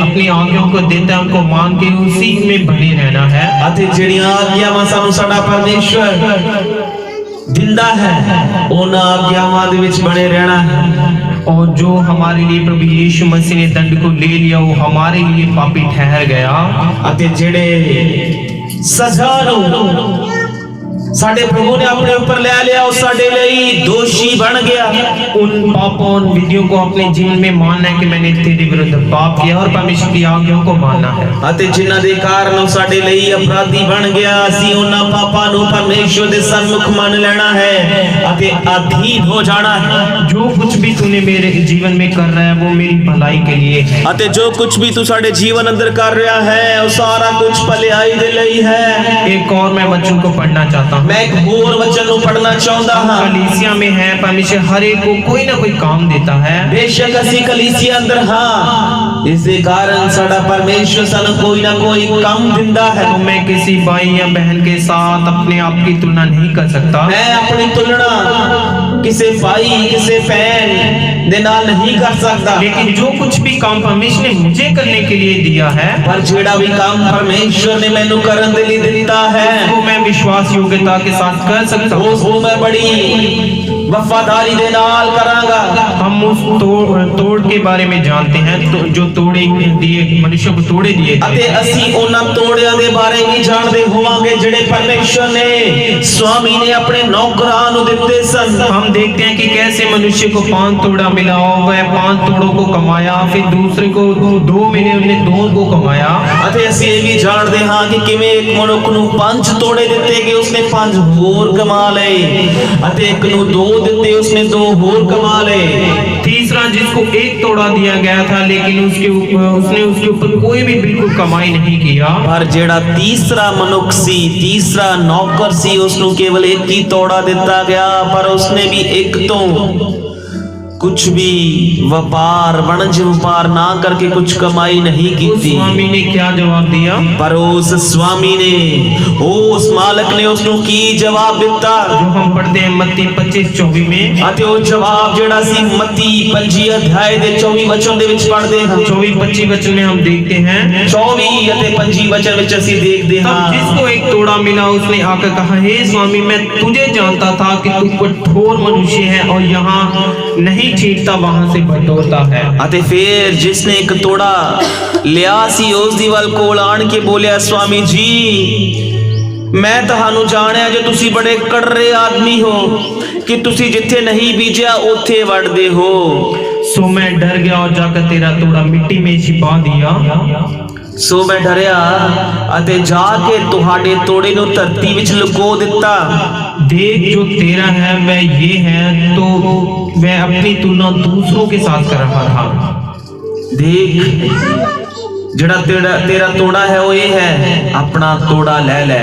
अपनी आज्ञाओं को देता है उनको मान के उसी में बने रहना है अते जेड़ियां आज्ञावां सानू साडा परमेश्वर दिंदा है उन्हां आज्ञावां दे विच बने रहना है और जो हमारे लिए प्रभु यीशु मसीह ने दंड को ले लिया वो हमारे लिए पापी ठहर गया अते जेड़े सजा नू साडे प्रभु ने अपने ऊपर ले लिया और साडे लिए दोषी बन गया उन पापों उन विधियों को अपने जीवन में मानना है कि मैंने तेरे विरुद्ध पाप किया और परमेश्वर की आज्ञाओं को मानना है ਅਤੇ ਜਿਨ੍ਹਾਂ ਦੇ ਕਾਰਨ ਸਾਡੇ ਲਈ ਅਪਰਾਧੀ ਬਣ ਗਿਆ ਅਸੀਂ ਉਹਨਾਂ ਪਾਪਾਂ ਨੂੰ ਪਰਮੇਸ਼ਵਰ ਦੇ ਸਨਮੁਖ ਮੰਨ ਲੈਣਾ ਹੈ ਅਤੇ ਅਧੀਨ ਹੋ ਜਾਣਾ ਹੈ जो कुछ भी तूने मेरे जीवन में कर रहा है वो मेरी भलाई के लिए है ਅਤੇ ਜੋ ਕੁਝ ਵੀ ਤੂੰ ਸਾਡੇ ਜੀਵਨ ਅੰਦਰ ਕਰ ਰਿਹਾ ਹੈ ਉਹ ਸਾਰਾ ਕੁਝ ਭਲਾਈ ਦੇ ਲਈ ਹੈ एक और मैं वचन को पढ़ना चाहता हूँ मैं एक और वचन को पढ़ना चाहता हां कलीसिया में है परमेश्वर हर एक को कोई ना कोई काम देता है बेशक ਅਸੀਂ कलीसिया अंदर हां इस कारण साडा परमेश्वर ਸਾਨੂੰ कोई ना कोई काम दिंदा है तो मैं किसी भाई या बहन के साथ अपने आप की तुलना नहीं कर सकता मैं अपनी तुलना किसी भाई किसी बहन दे नाल नहीं कर सकता लेकिन जो कुछ भी काम परमेश्वर ने मुझे करने के लिए दिया है पर जेड़ा भी काम परमेश्वर ने मैनू करन दे लिए दिता है वो मैं विश्वास योग्यता के साथ कर सकता हूँ वो मैं बड़ी वफादारी दे नाल करांगा हम उस तोड़ के बारे में जानते हैं तो जो तोड़े दिए मनुष्य को तोड़े दिए ਅਤੇ ਅਸੀਂ ਉਹਨਾਂ ਤੋੜਿਆਂ ਦੇ ਬਾਰੇ ਵੀ ਜਾਣਦੇ ਹੋਵਾਂਗੇ ਜਿਹੜੇ ਪਰਮੇਸ਼ਰ ਨੇ स्वामी ने अपने नौकरां ਨੂੰ ਦਿੱਤੇ ਸਨ हम देखते हैं कि कैसे मनुष्य को 5 तोड़ा मिला और वह 5 तोड़ों को कमाया फिर दूसरे को 2 मिले उन्हें 2 को कमाया ਅਤੇ ਅਸੀਂ ਇਹ ਵੀ ਜਾਣਦੇ ਹਾਂ ਕਿ ਕਿਵੇਂ ਇੱਕ ਮਨੁੱਖ ਨੂੰ 5 ਤੋੜੇ ਦਿੱਤੇ ਗਏ ਉਸਨੇ 5 ਹੋਰ ਕਮਾ ਲਏ ਅਤੇ ਇੱਕ ਨੂੰ 2 ਦਿੱਤੇ ਉਸਨੇ 2 ਹੋਰ ਕਮਾ ਲਏ तीसरा जिसको 1 तोड़ा दिया गया था लेकिन उसने उसके ऊपर कोई भी बिल्कुल कमाई नहीं किया पर जेड़ा तीसरा मनुष्य सी तीसरा नौकर सी उसनु केवल एक ही तोड़ा दिता गया पर उसने भी एक तो कुछ भी व्यापार वाणिज्य व्यापार ना करके कुछ कमाई नहीं की उस थी। स्वामी ने क्या जवाब दिया? पर उस स्वामी ने उस मालक ने उसਨੂੰ की जवाब ਦਿੱਤਾ जो हम पढ़ते हैं मत्ती 25:24 में। ਅਤੇ ਉਹ ਜਵਾਬ ਜਿਹੜਾ ਸੀ ਮੱਤੀ 25 ਅਧਿਆਇ ਦੇ 24 ਵਚਨ ਦੇ ਵਿੱਚ ਪੜ੍ਹਦੇ ਹਾਂ। 24-25 वचन में हम देखते हैं 24 ਅਤੇ 25 ਵਚਨ ਵਿੱਚ ਅਸੀਂ देखते तब ਹਾਂ। जिसको एक तोड़ा मिला उसने आकर कहा, हे स्वामी, मैं तुझे जानता था कि तू कठोर मनुष्य है और यहाँ नहीं छींटता वहां से बटोरता है। ਅਤੇ ਫਿਰ ਜਿਸਨੇ ਇੱਕ ਤੋੜਾ ਲਿਆ ਸੀ ਉਸ ਦੀ ਵੱਲ ਕੋਲ ਆਣ ਕੇ ਬੋਲਿਆ, स्वामी जी ਮੈਂ ਤੁਹਾਨੂੰ ਜਾਣਿਆ ਜੋ ਤੁਸੀਂ ਬੜੇ ਕੜਰੇ ਆਦਮੀ ਹੋ ਕਿ ਤੁਸੀਂ ਜਿੱਥੇ ਨਹੀਂ ਬੀਜਿਆ ਉੱਥੇ ਵੜਦੇ ਹੋ। सो मैं डर गया और जाकर तेरा तोड़ा मिट्टी में छिपा दिया। ਸੋ ਮੈਂ ਡਰਿਆ ਅਤੇ ਜਾ ਕੇ ਤੁਹਾਡੇ ਤੋੜੇ ਨੂੰ ਧਰਤੀ ਵਿੱਚ ਲੁਕੋ ਦਿੱਤਾ। देख, जो तेरा है वह ये है, तो वह अपनी तुलना दूसरों के साथ कर रहा था। ਦੇਖ ਜਿਹੜਾ ਤੇਰਾ ਤੋੜਾ ਹੈ ਉਹ ਇਹ ਹੈ, ਆਪਣਾ ਤੋੜਾ ਲੈ ਲੈ।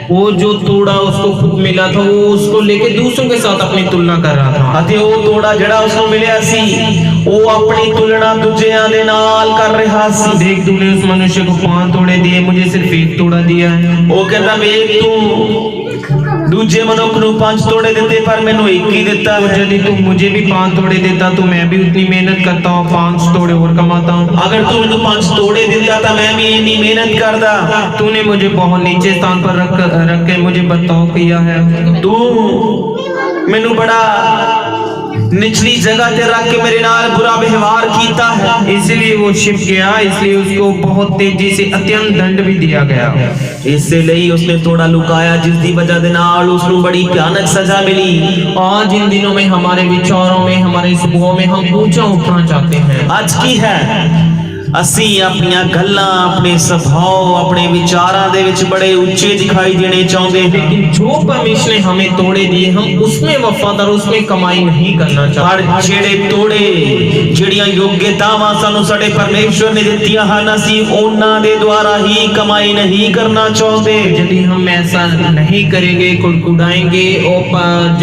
वो जो तोड़ा उसको खुद मिला था वो उसको लेके दूसरों के साथ अपनी तुलना कर रहा था। ਅਤੇ ਉਹ ਤੋੜਾ ਜਿਹੜਾ ਉਸਨੂੰ ਮਿਲਿਆ ਸੀ ਉਹ ਆਪਣੀ ਤੁਲਨਾ ਦੂਜਿਆਂ ਦੇ ਨਾਲ ਕਰ ਰਿਹਾ ਸੀ। देख, तूने उस मनुष्य को 5 तोड़े दिए, मुझे सिर्फ 1 तोड़ा दिया है। ਉਹ ਕਹਿੰਦਾ ਵੇਖ ਤੂੰ ਦੂਜੇ ਮਨੁੱਖ ਨੂੰ 5 ਤੋੜੇ ਦਿੱਤੇ ਪਰ ਮੈਨੂੰ 1 ਹੀ ਦਿੱਤਾ तो ਹੈ। यदि तू मुझे भी 5 तोड़े देता तो मैं भी उतनी मेहनत करता और 5 तोड़े और कमाता। ਅਗਰ ਤੂੰ ਮੈਨੂੰ 5 ਤੋੜੇ ਦਿੰਦਾ ਤਾਂ ਮੈਂ ਵੀ ਇੰਨੀ ਮਿਹਨਤ ਕਰਦਾ। तूने मुझे बहुत नीचे स्थान पर रख के मुझे बर्ताव किया है। ਤੂੰ ਮੈਨੂੰ ਬੜਾ निचली जगह ते रख के मेरे नाल बुरा व्यवहार कीता है। इसलिए वो छिप गया, इसलिए उसको बहुत तेजी से अत्यंत दंड भी दिया गया। ਇਸੇ ਲਈ ਉਸਨੇ ਤੋੜਾ ਲੁਕਾਇਆ ਜਿਸ ਦੀ ਵਜ੍ਹਾ ਦੇ ਨਾਲ ਉਸਨੂੰ ਬੜੀ ਭਿਆਨਕ ਸਜ਼ਾ ਮਿਲੀ। आज इन दिनों में हमारे विचारों में, हमारे सुबहों में हम ऊंचा उठना चाहते हैं। ਅੱਜ ਕੀ ਹੈ ਅਸੀਂ ਆਪਣੀਆਂ ਗੱਲਾਂ ਆਪਣੇ ਸੁਭਾਅ ਆਪਣੇ ਵਿਚਾਰਾਂ ਦੇ ਵਿੱਚ ਬੜੇ ਉੱਚੇ ਦਿਖਾਈ ਦੇਣੇ ਚਾਹੁੰਦੇ ਹਾਂ। लेकिन जो परमेश्वर ने हमें तोड़े दिए हम उसमें वफादार, उसमें कमाई नहीं करना ਪਰ चाहते। ਜਿਹੜੇ ਤੋੜੇ ਜਿਹੜੀਆਂ ਯੋਗਤਾਵਾਂ ਸਾਨੂੰ ਸਾਡੇ ਪਰਮੇਸ਼ਵਰ ਨੇ ਦਿੱਤੀਆਂ ਹਨ ਅਸੀਂ ਉਹਨਾਂ ਦੇ ਦੁਆਰਾ ਹੀ ਕਮਾਈ ਨਹੀਂ ਕਰਨਾ ਚਾਹੁੰਦੇ। यदि हम ऐसा नहीं करेंगे, कुड़कुड़ाएंगे और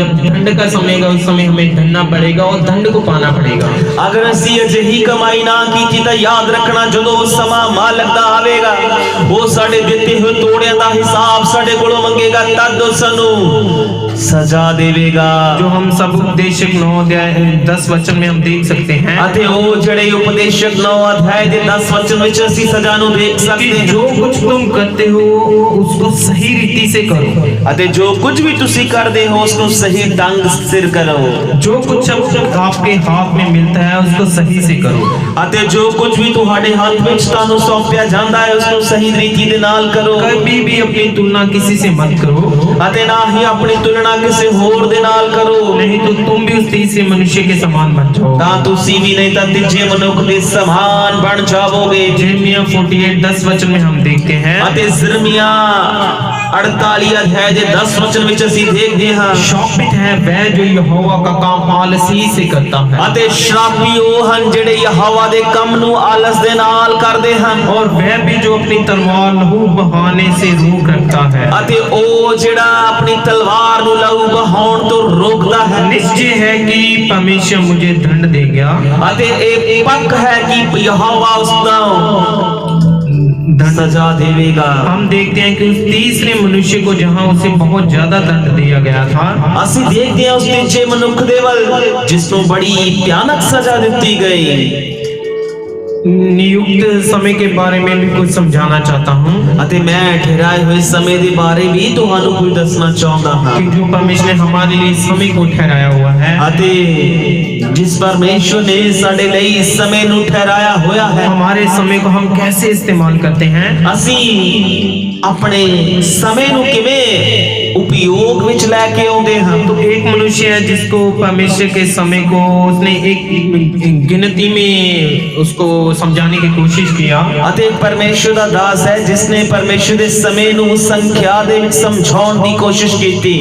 जब दंड का समय आएगा उस समय हमें धरना पड़ेगा और दंड को पाना पड़ेगा। ਅਗਰ ਅਸੀਂ ਅਜਿਹੀ ਕਮਾਈ ਨਾ ਕੀਤੀ ਤਾਂ ਯਾਦ ਰੱਖਣਾ ਜਦੋਂ ਸਮਾਂ ਮਾਲਕ ਦਾ ਆਵੇਗਾ ਉਹ ਸਾਡੇ ਦਿੱਤੇ ਹੋਏ ਤੋੜਿਆਂ ਦਾ ਹਿਸਾਬ ਸਾਡੇ ਕੋਲੋਂ ਮੰਗੇਗਾ ਤਦ ਉਹ ਸਾਨੂੰ ਸਜ਼ਾ ਦੇਵੇਗਾ। जो हम सब उपदेशक 9:10 वचन में हम देख सकते हैं ਅਤੇ ਉਹ ਜਿਹੜੇ ਉਪਦੇਸ਼ਕ 9 ਅਧਿਆਇ ਦੇ 10 ਵਚਨ ਵਿੱਚ ਅਸੀਂ ਸਜ਼ਾ ਨੂੰ ਦੇਖ कि ਸਕਦੇ ਹਾਂ। जो कुछ तुम करते हो उसको सही रीति से करो। ਅਤੇ ਜੋ ਕੁਝ ਵੀ ਤੁਸੀਂ ਕਰਦੇ ਹੋ ਉਸ ਨੂੰ ਸਹੀ ਢੰਗ ਸਿਰ ਕਰੋ। जो कुछ अब आपके हाथ में मिलता है उसको सही से करो। ਅਤੇ ਜੋ ਕੁਝ ਵੀ ਤੁਹਾਡੇ ਹੱਥ ਵਿੱਚ ਤੁਹਾਨੂੰ ਸੌਂਪਿਆ ਜਾਂਦਾ ਹੈ ਉਸ ਨੂੰ ਸਹੀ ਰੀਤੀ ਦੇ ਨਾਲ ਕਰੋ। कभी भी अपनी तुलना किसी से मत करो, ਅਤੇ ਨਾ ਹੀ ਆਪਣੀ ਤੁਲਨਾ ਕਿਸੇ ਹੋਰ ਦੇ ਨਾਲ ਕਰੋ। नहीं तो तुम भी उस तीसरे मनुष्य के समान बन जाओ। ਤਾਂ ਤੁਸੀਂ ਵੀ ਨਹੀਂ ਤਾਂ ਤੀਜੇ ਮਨੁੱਖ ਦੇ ਸਮਾਨ ਬਣ ਜਾਵੋਗੇ। यिर्मयाह 48:10 वचन में हम देखते हैं ਅਤੇ ਯिर्मयाह 48 ਅਧਿਆਇ ਦੇ 10 ਵਚਨ ਵਿੱਚ ਅਸੀਂ ਦੇਖਦੇ ਹਾਂ शोभित है वह जो यहोवा का काम आलसी से करता है ਅਤੇ ਸ਼ਰਾਬੀ ਉਹ ਹਨ ਜਿਹੜੇ ਯਹੋਵਾ ਦੇ ਕੰਮ ਨੂੰ ਆਲਸ ਦੇ ਨਾਲ ਕਰਦੇ ਹਨ। और वह भी जो अपनी तलवार लहू बहाने से रोक रखता है। ਅਤੇ ਉਹ ਜਿਹੜਾ ਆਪਣੀ ਤਲਵਾਰ ਨੂੰ ਲਹੂ ਬਹਾਉਣ ਤੋਂ ਰੋਕਦਾ ਹੈ। निश्चय है कि परमेश्वर मुझे दंड देगा। ਅਤੇ ਇਹ ਪੱਕ ਹੈ ਕਿ ਯਹੋਵਾ ਉਸ ਨੂੰ सजा देवेगा। हम देखते हैं कि उस तीसरे मनुष्य को जहां उसे बहुत ज्यादा दंड दिया गया था, ਅਸੀਂ ਦੇਖਦੇ ਹਾਂ ਉਸ ਤੀਜੇ ਮਨੁੱਖ ਦੇ ਵੱਲ ਜਿਸ ਨੂੰ ਬੜੀ ਭਿਆਨਕ ਸਜ਼ਾ ਦਿੱਤੀ ਗਈ। नियुक्त समय के बारे में भी कुछ समझाना चाहता हूँ ਅਤੇ ਮੈਂ ਠਹਿਰਾਏ ਹੋਏ ਸਮੇਂ ਦੇ ਬਾਰੇ ਵੀ ਤੁਹਾਨੂੰ ਕੁਝ ਦੱਸਣਾ ਚਾਹੁੰਦਾ ਹਾਂ। कि जो परमेश्वर ने हमारे लिए समय को ठहराया हुआ है, ਅਤੇ ਜਿਸ ਪਰਮੇਸ਼ਵਰ ਨੇ ਸਾਡੇ ਲਈ ਇਸ ਸਮੇਂ ਨੂੰ ਠਹਿਰਾਇਆ ਹੋਇਆ ਹੈ हमारे समय को हम कैसे इस्तेमाल करते हैं। ਅਸੀਂ ਆਪਣੇ ਸਮੇਂ ਨੂੰ ਕਿਵੇਂ उपयोग ਵਿੱਚ ਲੈ ਕੇ ਆਉਂਦੇ ਹਾਂ। तो एक मनुष्य है जिसको परमेश्वर के समय को उसने एक गिनती में उसको समझाने की कोशिश किया। ਅਤੇ ਇੱਕ ਪਰਮੇਸ਼ਵਰ ਦਾ ਦਾਸ ਹੈ ਜਿਸ ਨੇ ਪਰਮੇਸ਼ਵਰ ਦੇ ਸਮੇਂ ਨੂੰ ਸੰਖਿਆ ਦੇ ਵਿੱਚ ਸਮਝਾਉਣ ਦੀ ਕੋਸ਼ਿਸ਼ ਕੀਤੀ।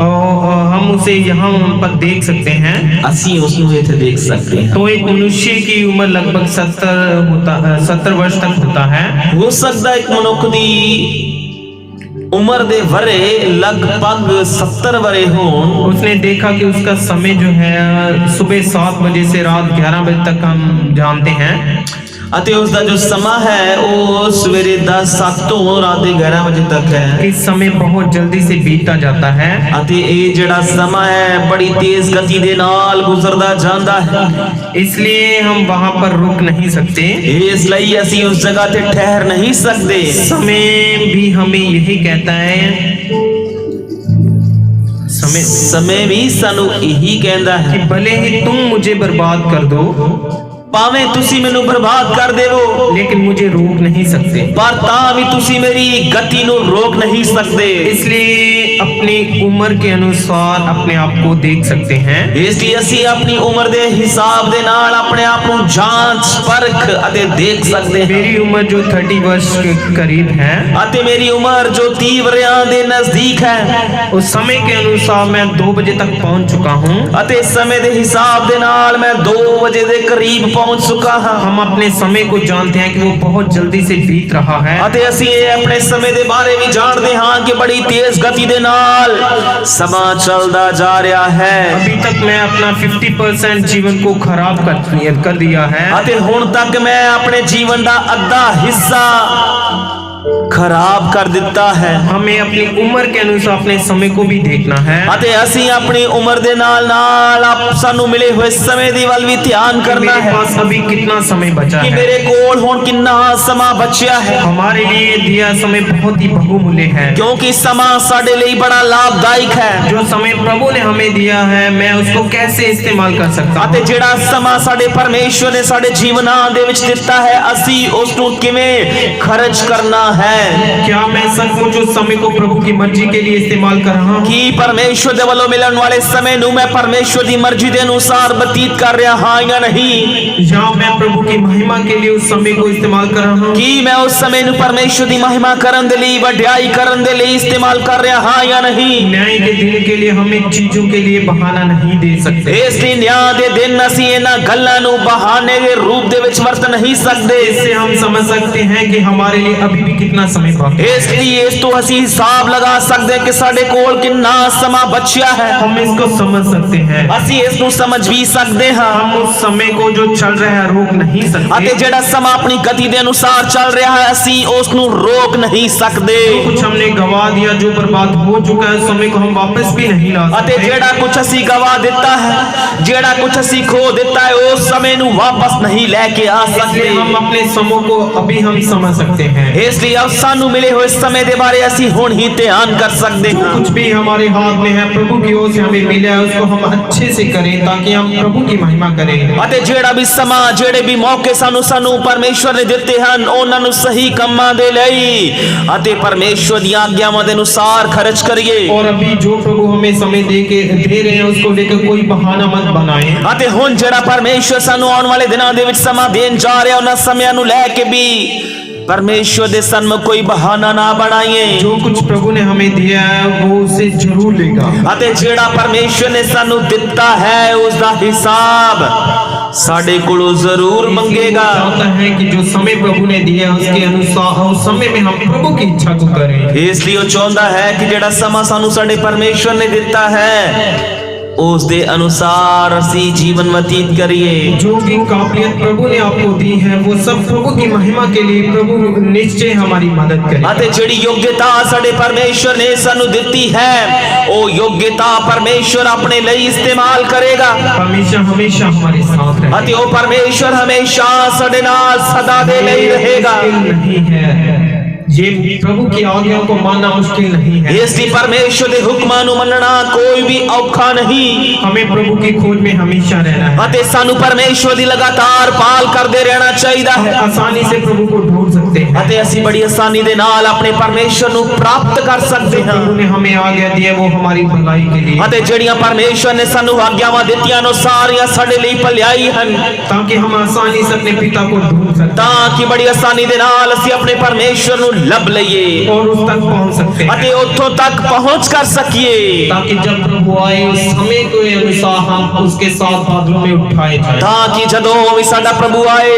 और हम उसे यहाँ पर देख सकते हैं। ਅਸੀਂ ਉਸ ਨੂੰ ਇੱਥੇ ਦੇਖ ਸਕਦੇ ਹਾਂ। तो एक मनुष्य की उम्र लगभग 70 वर्ष तक होता है। ਹੋ ਸਕਦਾ ਇੱਕ ਮਨੁੱਖ ਦੀ उम्र दे वरे लगभग 70 वरे होन। उसने देखा कि उसका समय जो है सुबह 7 बजे से रात 11 बजे तक हम जानते हैं। अते उसका जो समा है वो सवेरे 10 ਤੋਂ रात ਦੇ 11 बजे तक है। इस समय बहुत जल्दी से बीतता जाता है। अते ये ਜਿਹੜਾ ਸਮਾਂ है बड़ी तेज गति ਦੇ ਨਾਲ ਗੁਜ਼ਰਦਾ ਜਾਂਦਾ है। इसलिए हम वहां पर रुक नहीं सकते। ਇਸ ਲਈ ਅਸੀਂ ਉਸ ਜਗ੍ਹਾ ਤੇ ठहर नहीं सकते। समय भी हमें यही कहता है, समय भी ਸਾਨੂੰ ਇਹੀ ਕਹਿੰਦਾ कि है भले ही तुम मुझे बर्बाद कर दो, ਭਾਵੇਂ ਤੁਸੀਂ ਮੈਨੂੰ ਬਰਬਾਦ ਕਰ ਦੇਵੋ, लेकिन मुझे रोक नहीं सकते। ਪਰ ਤਾਂ ਵੀ ਤੁਸੀਂ ਮੇਰੀ गति ਨੂੰ रोक नहीं सकते। इसलिए अपनी उम्र के अनुसार अपने आप को देख सकते हैं। ਇਸ ਲਈ ਅਸੀਂ ਆਪਣੀ ਉਮਰ ਦੇ ਹਿਸਾਬ ਦੇ ਨਾਲ ਆਪਣੇ ਆਪ ਨੂੰ ਜਾਂਚ ਪਰਖ ਅਤੇ ਦੇਖ ਸਕਦੇ ਹਾਂ। मेरी उम्र जो 30 वर्ष के करीब है, ਅਤੇ ਮੇਰੀ ਉਮਰ ਜੋ 30 ਵਰਿਆਂ ਦੇ ਨਜ਼ਦੀਕ ਹੈ, उस समय के अनुसार मैं 2 बजे तक पहुंच चुका हूं। ਅਤੇ ਸਮੇਂ ਦੇ ਹਿਸਾਬ ਦੇ ਨਾਲ ਮੈਂ 2 ਵਜੇ ਦੇ ਕਰੀਬ पहुंच चुका हां। हम अपने समय को जानते हैं कि वो बहुत जल्दी से बीत रहा है। ਅਤੇ ਅਸੀਂ ਇਹ ਆਪਣੇ ਸਮੇਂ ਦੇ ਬਾਰੇ ਵੀ ਜਾਣਦੇ ਹਾਂ ਕਿ ਬੜੀ ਤੇਜ਼ ਗਤੀ ਦੇ ਨਾਲ ਸਮਾਂ ਚੱਲਦਾ ਜਾ ਰਿਹਾ ਹੈ। अभी तक मैं अपना 50% जीवन को खराब कर दिया है। ਅਤੇ ਹੁਣ ਤੱਕ ਮੈਂ ਆਪਣੇ ਜੀਵਨ ਦਾ ਅੱਧਾ ਹਿੱਸਾ ਖਰਾਬ ਕਰ ਦਿੱਤਾ ਹੈ। हमें अपनी उम्र के अनुसार अपने समय को भी देखना है। ਅਤੇ ਅਸੀਂ ਆਪਣੀ ਉਮਰ ਦੇ ਨਾਲ ਨਾਲ ਸਾਨੂੰ ਮਿਲੇ ਹੋਏ ਸਮੇਂ ਦੀ ਵੱਲ ਵੀ ਧਿਆਨ ਕਰਨਾ मेरे ਹੈ पास अभी कितना समय बचा ਕਿ है। ਮੇਰੇ ਕੋਲ ਹੁਣ ਕਿੰਨਾ ਸਮਾਂ ਬਚਿਆ ਹੈ। हमारे लिए दिया समय बहुत ही बहुमूल्य है। ਕਿਉਂਕਿ ਸਮਾਂ ਸਾਡੇ ਲਈ ਬੜਾ ਲਾਭਦਾਇਕ ਹੈ। जो समय प्रभु ने हमें दिया है, मैं उसको कैसे इस्तेमाल कर सकता ਅਤੇ हूँ। ਜਿਹੜਾ ਸਮਾਂ ਸਾਡੇ ਪਰਮੇਸ਼ਵਰ ਨੇ ਸਾਡੇ ਜੀਵਨਾਂ ਦੇ ਵਿੱਚ ਦਿੱਤਾ ਹੈ, ਅਸੀਂ ਉਸ ਨੂੰ ਕਿਵੇਂ ਖਰਚ ਕਰਨਾ ਹੈ। क्या मैं सचमुच उस समय को प्रभु की मर्जी के लिए इस्तेमाल कर रहा हूँ? ਕੀ ਪਰਮੇਸ਼ਵਰ ਦੇ ਵੱਲੋਂ ਮਿਲਣ ਵਾਲੇ ਸਮੇਂ ਨੂੰ ਮੈਂ ਪਰਮੇਸ਼ਵਰ ਦੀ ਮਰਜ਼ੀ ਦੇ ਅਨੁਸਾਰ ਬਤੀਤ ਕਰ ਰਿਹਾ ਹਾਂ ਜਾਂ ਨਹੀਂ। या मैं प्रभु की महिमा के लिए उस समय को इस्तेमाल कर रहा हूँ? ਕੀ ਮੈਂ ਉਸ ਸਮੇਂ ਨੂੰ ਪਰਮੇਸ਼ਵਰ ਦੀ ਮਹਿਮਾ ਕਰਨ ਦੇ ਲਈ ਵਡਿਆਈ ਕਰਨ ਦੇ ਲਈ ਇਸਤੇਮਾਲ ਕਰ ਰਿਹਾ ਹਾਂ ਜਾਂ ਨਹੀਂ। न्याय के दिन के लिए हम इन चीजों के लिए बहाना नहीं दे सकते। ਇਸ ਲਈ ਨਿਆਂ ਦੇ ਦਿਨ ਅਸੀਂ ਇਹਨਾਂ ਗੱਲਾਂ ਨੂੰ ਬਹਾਨੇ ਦੇ ਰੂਪ ਦੇ ਵਿੱਚ ਵਰਤ ਨਹੀਂ ਸਕਦੇ। इससे हम समझ सकते हैं कि हमारे लिए अभी भी कितना समय बाकी है। ਇਸ ਲਈ ਇਸ ਤੋਂ ਅਸੀਂ ਹਿਸਾਬ ਲਗਾ ਸਕਦੇ ਕਿ ਸਾਡੇ ਕੋਲ ਕਿੰਨਾ ਸਮਾਂ ਬਚਿਆ ਹੈ। हम इसको समझ सकते हैं। ਅਸੀਂ ਇਸ ਨੂੰ ਸਮਝ ਵੀ ਸਕਦੇ ਹਾਂ। हम उस समय को जो चल रहा है रोक नहीं ਅਤੇ सकते। ਜਿਹੜਾ ਸਮਾਂ ਆਪਣੀ ਗਤੀ ਦੇ ਅਨੁਸਾਰ ਚੱਲ ਰਿਹਾ ਹੈ, ਅਸੀਂ ਉਸ ਨੂੰ ਰੋਕ नहीं ਸਕਦੇ। कुछ हमने गवा दिया, जो बर्बाद हो चुका है, समय को हम वापस भी नहीं ला ਅਤੇ सकते। ਜਿਹੜਾ ਕੁਝ ਅਸੀਂ ਗਵਾ ਦਿੱਤਾ ਹੈ, ਜਿਹੜਾ ਕੁਝ ਅਸੀਂ ਖੋ ਦਿੱਤਾ ਹੈ, ਉਸ ਸਮੇਂ ਨੂੰ ਵਾਪਸ ਨਹੀਂ ਲੈ ਕੇ ਆ ਸਕਦੇ। इसलिए हम अपने समय को अभी हम समझ सकते हैं। ਇਸ ਲਈ अब ਸਾਨੂੰ ਮਿਲੇ ਹੋਏ ਸਮੇਂ ਦੇ ਬਾਰੇ ਅਸੀਂ ਹੁਣ ਹੀ ਧਿਆਨ ਕਰ ਸਕਦੇ जो ਹਾਂ। कुछ भी हमारे हाथ में है, प्रभु की ओर से हमें मिला है, उसको हम अच्छे से करें ताकि हम प्रभु की महिमा करें। ਅਤੇ ਜਿਹੜਾ ਵੀ ਸਮਾਂ ਜਿਹੜੇ ਵੀ ਮੌਕੇ ਸਾਨੂੰ ਪਰਮੇਸ਼ਵਰ ਨੇ ਦਿੱਤੇ ਹਨ, ਉਹਨਾਂ ਨੂੰ ਸਹੀ ਕੰਮਾਂ ਦੇ ਲਈ ਅਤੇ ਪਰਮੇਸ਼ਵਰ ਦੀਆਂ ਆਗਿਆਵਾਂ ਦੇ ਅਨੁਸਾਰ ਖਰਚ ਕਰੀਏ। और अभी जो प्रभु हमें समय दे रहे हैं, उसको लेकर कोई बहाना मत बनाएं। ਅਤੇ ਹੁਣ ਜਿਹੜਾ ਪਰਮੇਸ਼ਵਰ ਸਾਨੂੰ ਆਉਣ ਵਾਲੇ ਦਿਨਾਂ ਦੇ ਵਿੱਚ ਸਮਾਂ ਦੇਣ ਜਾ ਰਿਹਾ, ਉਹਨਾਂ ਸਮਿਆਂ ਨੂੰ ਲੈ ਕੇ ਵੀ परमेश्वर दे सन्मुख कोई बहाना ना बनाइए। जो कुछ प्रभु ने हमें दिया है वो उसे जरूर लेगा। ਅਤੇ ਜਿਹੜਾ ਪਰਮੇਸ਼ਵਰ ਨੇ ਸਾਨੂੰ ਦਿੱਤਾ ਹੈ ਉਸ ਦਾ ਹਿਸਾਬ ਸਾਡੇ ਕੋਲੋਂ ਜ਼ਰੂਰ ਮੰਗੇਗਾ। चाहता है कि जो समय प्रभु ने दिया है उसके अनुसार उस समय में हम प्रभु की इच्छा को करें। ਇਸ ਲਈ ਉਹ ਚਾਹੁੰਦਾ ਹੈ ਕਿ ਜਿਹੜਾ ਸਮਾਂ ਸਾਨੂੰ ਸਾਡੇ ਪਰਮੇਸ਼ਵਰ ਨੇ ਦਿੱਤਾ ਹੈ ਉਸ ਦੇ ਅਨੁਸਾਰ ਅਸੀਂ ਜੀਵਨ ਬਤੀਤ ਕਰੀਏ। जो भी काबिलियत प्रभु ने आपको दी है वो सब प्रभु की महिमा के लिए प्रभु निश्चय हमारी मदद करे। ਅਤੇ ਜਿਹੜੀ ਯੋਗਤਾ ਸਾਡੇ ਪਰਮੇਸ਼ਵਰ ਨੇ ਸਾਨੂੰ ਦਿੱਤੀ ਹੈ ਉਹ ਯੋਗਤਾ ਪਰਮੇਸ਼ਵਰ ਆਪਣੇ ਲਈ ਇਸਤੇਮਾਲ ਕਰੇਗਾ। हमेशा हमेशा हमारे साथ रहे। ਅਤੇ ਉਹ ਪਰਮੇਸ਼ਵਰ ਹਮੇਸ਼ਾ ਸਾਡੇ ਨਾਲ ਸਦਾ ਦੇ ਲਈ ਰਹੇਗਾ। मुश्किल नहीं है, ये प्रभु की आज्ञा को मानना मुश्किल नहीं है। ਇਸ ਲਈ ਪਰਮੇਸ਼ਵਰ ਦੇ ਹੁਕਮਾਂ ਨੂੰ ਮੰਨਣਾ ਕੋਈ ਵੀ ਔਖਾ ਨਹੀਂ। हमें प्रभु की खोज में हमेशा रहना है। ਅਤੇ ਸਾਨੂੰ ਪਰਮੇਸ਼ਵਰ ਦੀ ਲਗਾਤਾਰ ਪਾਲ ਕਰਦੇ ਰਹਿਣਾ ਚਾਹੀਦਾ हम ਹੈ। आसानी से प्रभु को ढूंढ सकते हैं। ਅਤੇ ਅਸੀਂ ਬੜੀ ਆਸਾਨੀ ਦੇ ਨਾਲ ਆਪਣੇ ਪਰਮੇਸ਼ਵਰ ਨੂੰ ਪ੍ਰਾਪਤ ਕਰ ਸਕਦੇ ਹਾਂ। प्रभु ने हमें आज्ञा दी है वो हमारी भलाई के लिए, ਅਤੇ ਜਿਹੜੀਆਂ ਪਰਮੇਸ਼ਵਰ ਨੇ ਸਾਨੂੰ ਆਗਿਆਵਾਂ ਦਿੱਤੀਆਂ ਨੇ ਸਾਰੀਆਂ ਸਾਡੇ ਲਈ ਭਲਾਈ ਹਨ, ताकि हम आसानी से अपने पिता को ढूंढ सकते ਤਾਂ ਕਿ ਬੜੀ ਆਸਾਨੀ ਦੇ ਨਾਲ ਅਸੀਂ ਆਪਣੇ ਪਰਮੇਸ਼ਵਰ ਨੂੰ ਲੱਭ ਲਈਏ और उस तक पहुंच सकते हैं। ਅਤੇ ਉੱਥੋਂ ਤੱਕ ਪਹੁੰਚ ਕਰ ਸਕੀਏ ताकि जब प्रभु आए उस समय के अनुसार हम उसके साथ बादलों में उठाए जाए। ਤਾਂ ਕਿ ਜਦੋਂ ਵੀ ਸਾਡਾ ਪ੍ਰਭੂ ਆਏ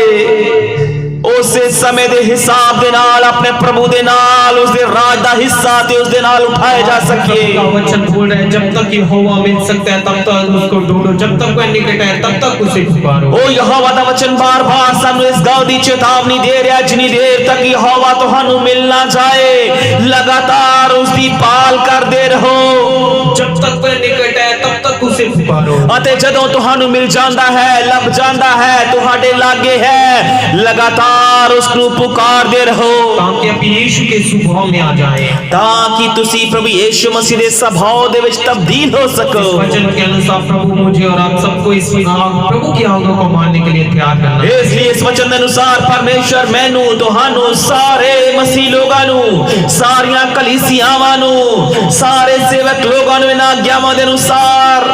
ਉਸੇ ਸਮੇਂ ਦੇ ਹਿਸਾਬ ਦੇ ਨਾਲ ਆਪਣੇ ਪ੍ਰਭੂ ਦੇ ਨਾਲ ਉਸ ਦੇ ਰਾਜ ਦਾ ਹਿੱਸਾ ਤੇ ਉਸ ਦੇ ਨਾਲ ਉਠਾਏ ਜਾ ਸਕੀਏ। का वचन बोल रहे हैं जब तक यहोवा मिल सकता है तब तक उसको ढूंढो, जब तक वह निकट है तब तक उसे पुकारो। ਉਹ ਯਹੋਵਾ ਦਾ ਵਚਨ ਬਾਰ-ਬਾਰ ਸਾਨੂੰ ਇਸ ਗੱਲ ਦੀ ਚੇਤਾਵਨੀ ਦੇ ਰਿਹਾ, ਜਿੰਨੀ ਦੇਰ ਤੱਕ ਯਹੋਵਾ ਤੁਹਾਨੂੰ ਮਿਲ ਨਾ ਜਾਏ ਲਗਾਤਾਰ ਉਸ ਦੀ ਭਾਲ ਕਰਦੇ ਰਹੋ। जब तक वह निकट है तब तक उसे पुकारो। ਅਤੇ ਜਦੋਂ ਤੁਹਾਨੂੰ ਮਿਲ ਜਾਂਦਾ ਹੈ, ਲੱਭ ਜਾਂਦਾ ਹੈ, ਤੁਹਾਡੇ ਲਾਗੇ ਹੈ, ਲਗਾਤਾਰ ਉਸ ਨੂੰ ਪੁਕਾਰਦੇ ਰਹੋ ताकि आप यीशु के स्वभाव में आ जाए, ਤਾਂ ਕਿ ਤੁਸੀਂ ਪ੍ਰਭੂ ਯੀਸ਼ु ਮਸੀਹ ਦੇ ਸੁਭਾਅ ਦੇ ਵਿੱਚ ਤਬਦੀਲ ਹੋ ਸਕੋ। वचन के अनुसार प्रभु मुझे और आप सबको इस प्रभु की आज्ञा को मानने के लिए तैयार करना है। ਇਸ ਲਈ ਇਸ ਵਚਨ ਦੇ ਅਨੁਸਾਰ ਪਰਮੇਸ਼ਰ ਮੈਨੂੰ, ਤੁਹਾਨੂੰ, ਸਾਰੇ ਮਸੀਹ ਲੋਕਾਂ ਨੂੰ, ਸਾਰੀਆਂ ਕਲੀਸਿਆਵਾਂ ਨੂੰ, ਸਾਰੇ ਸੇਵਕ ਲੋਕਾਂ ਨੂੰ ਇਹਨਾਂ ਆਗਿਆਵਾਂ ਦੇ ਅਨੁਸਾਰ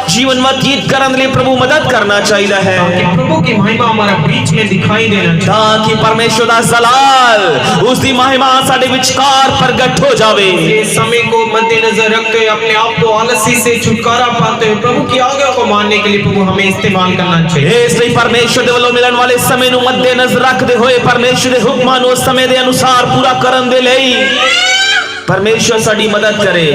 ਜੀਵਨ ਬਤੀਤ ਕਰਨ ਲਈ ਪ੍ਰਭੂ ਮਦਦ ਕਰਨਾ ਚਾਹੀਦਾ ਹੈ, ताकि प्रभु की महिमा हमारे बीच में दिखाई देना चाहिए, ਤਾਂ ਕਿ ਪਰਮੇਸ਼ਰ ਦਾ ਜ਼ਲਾਲ, ਉਸ ਦੀ ਮਹਿਮਾ ਸਾਡੇ ਵਿਚਕਾਰ ਪ੍ਰਗਟ ਹੋ ਜਾਵੇ। इस समय को मद्देनजर रखते हुए अपने आप को आलसी से छुटकारा पाते हुए प्रभु की आज्ञा को मानने के लिए प्रभु हमें इस्तेमाल करना चाहिए। ਇਸ ਲਈ ਪਰਮੇਸ਼ਰ ਦੇ ਵੱਲੋਂ ਮਿਲਣ ਵਾਲੇ ਸਮੇਂ ਨੂੰ ਮੱਦੇਨਜ਼ਰ ਰੱਖਦੇ ਹੋਏ ਪਰਮੇਸ਼ਰ ਦੇ ਹੁਕਮਾਂ ਨੂੰ ਉਸ ਸਮੇਂ ਦੇ ਅਨੁਸਾਰ ਪੂਰਾ ਕਰਨ ਦੇ ਲਈ ਪਰਮੇਸ਼ਰ ਸਾਡੀ ਮਦਦ ਕਰੇ।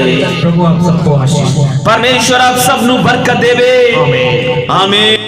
प्रभु आप सबको आशीष दे। ਪਰਮੇਸ਼ਰ ਆਪ ਸਭ ਨੂੰ ਬਰਕਤ ਦੇਵੇ। आमीन। ਆਮੀਨ।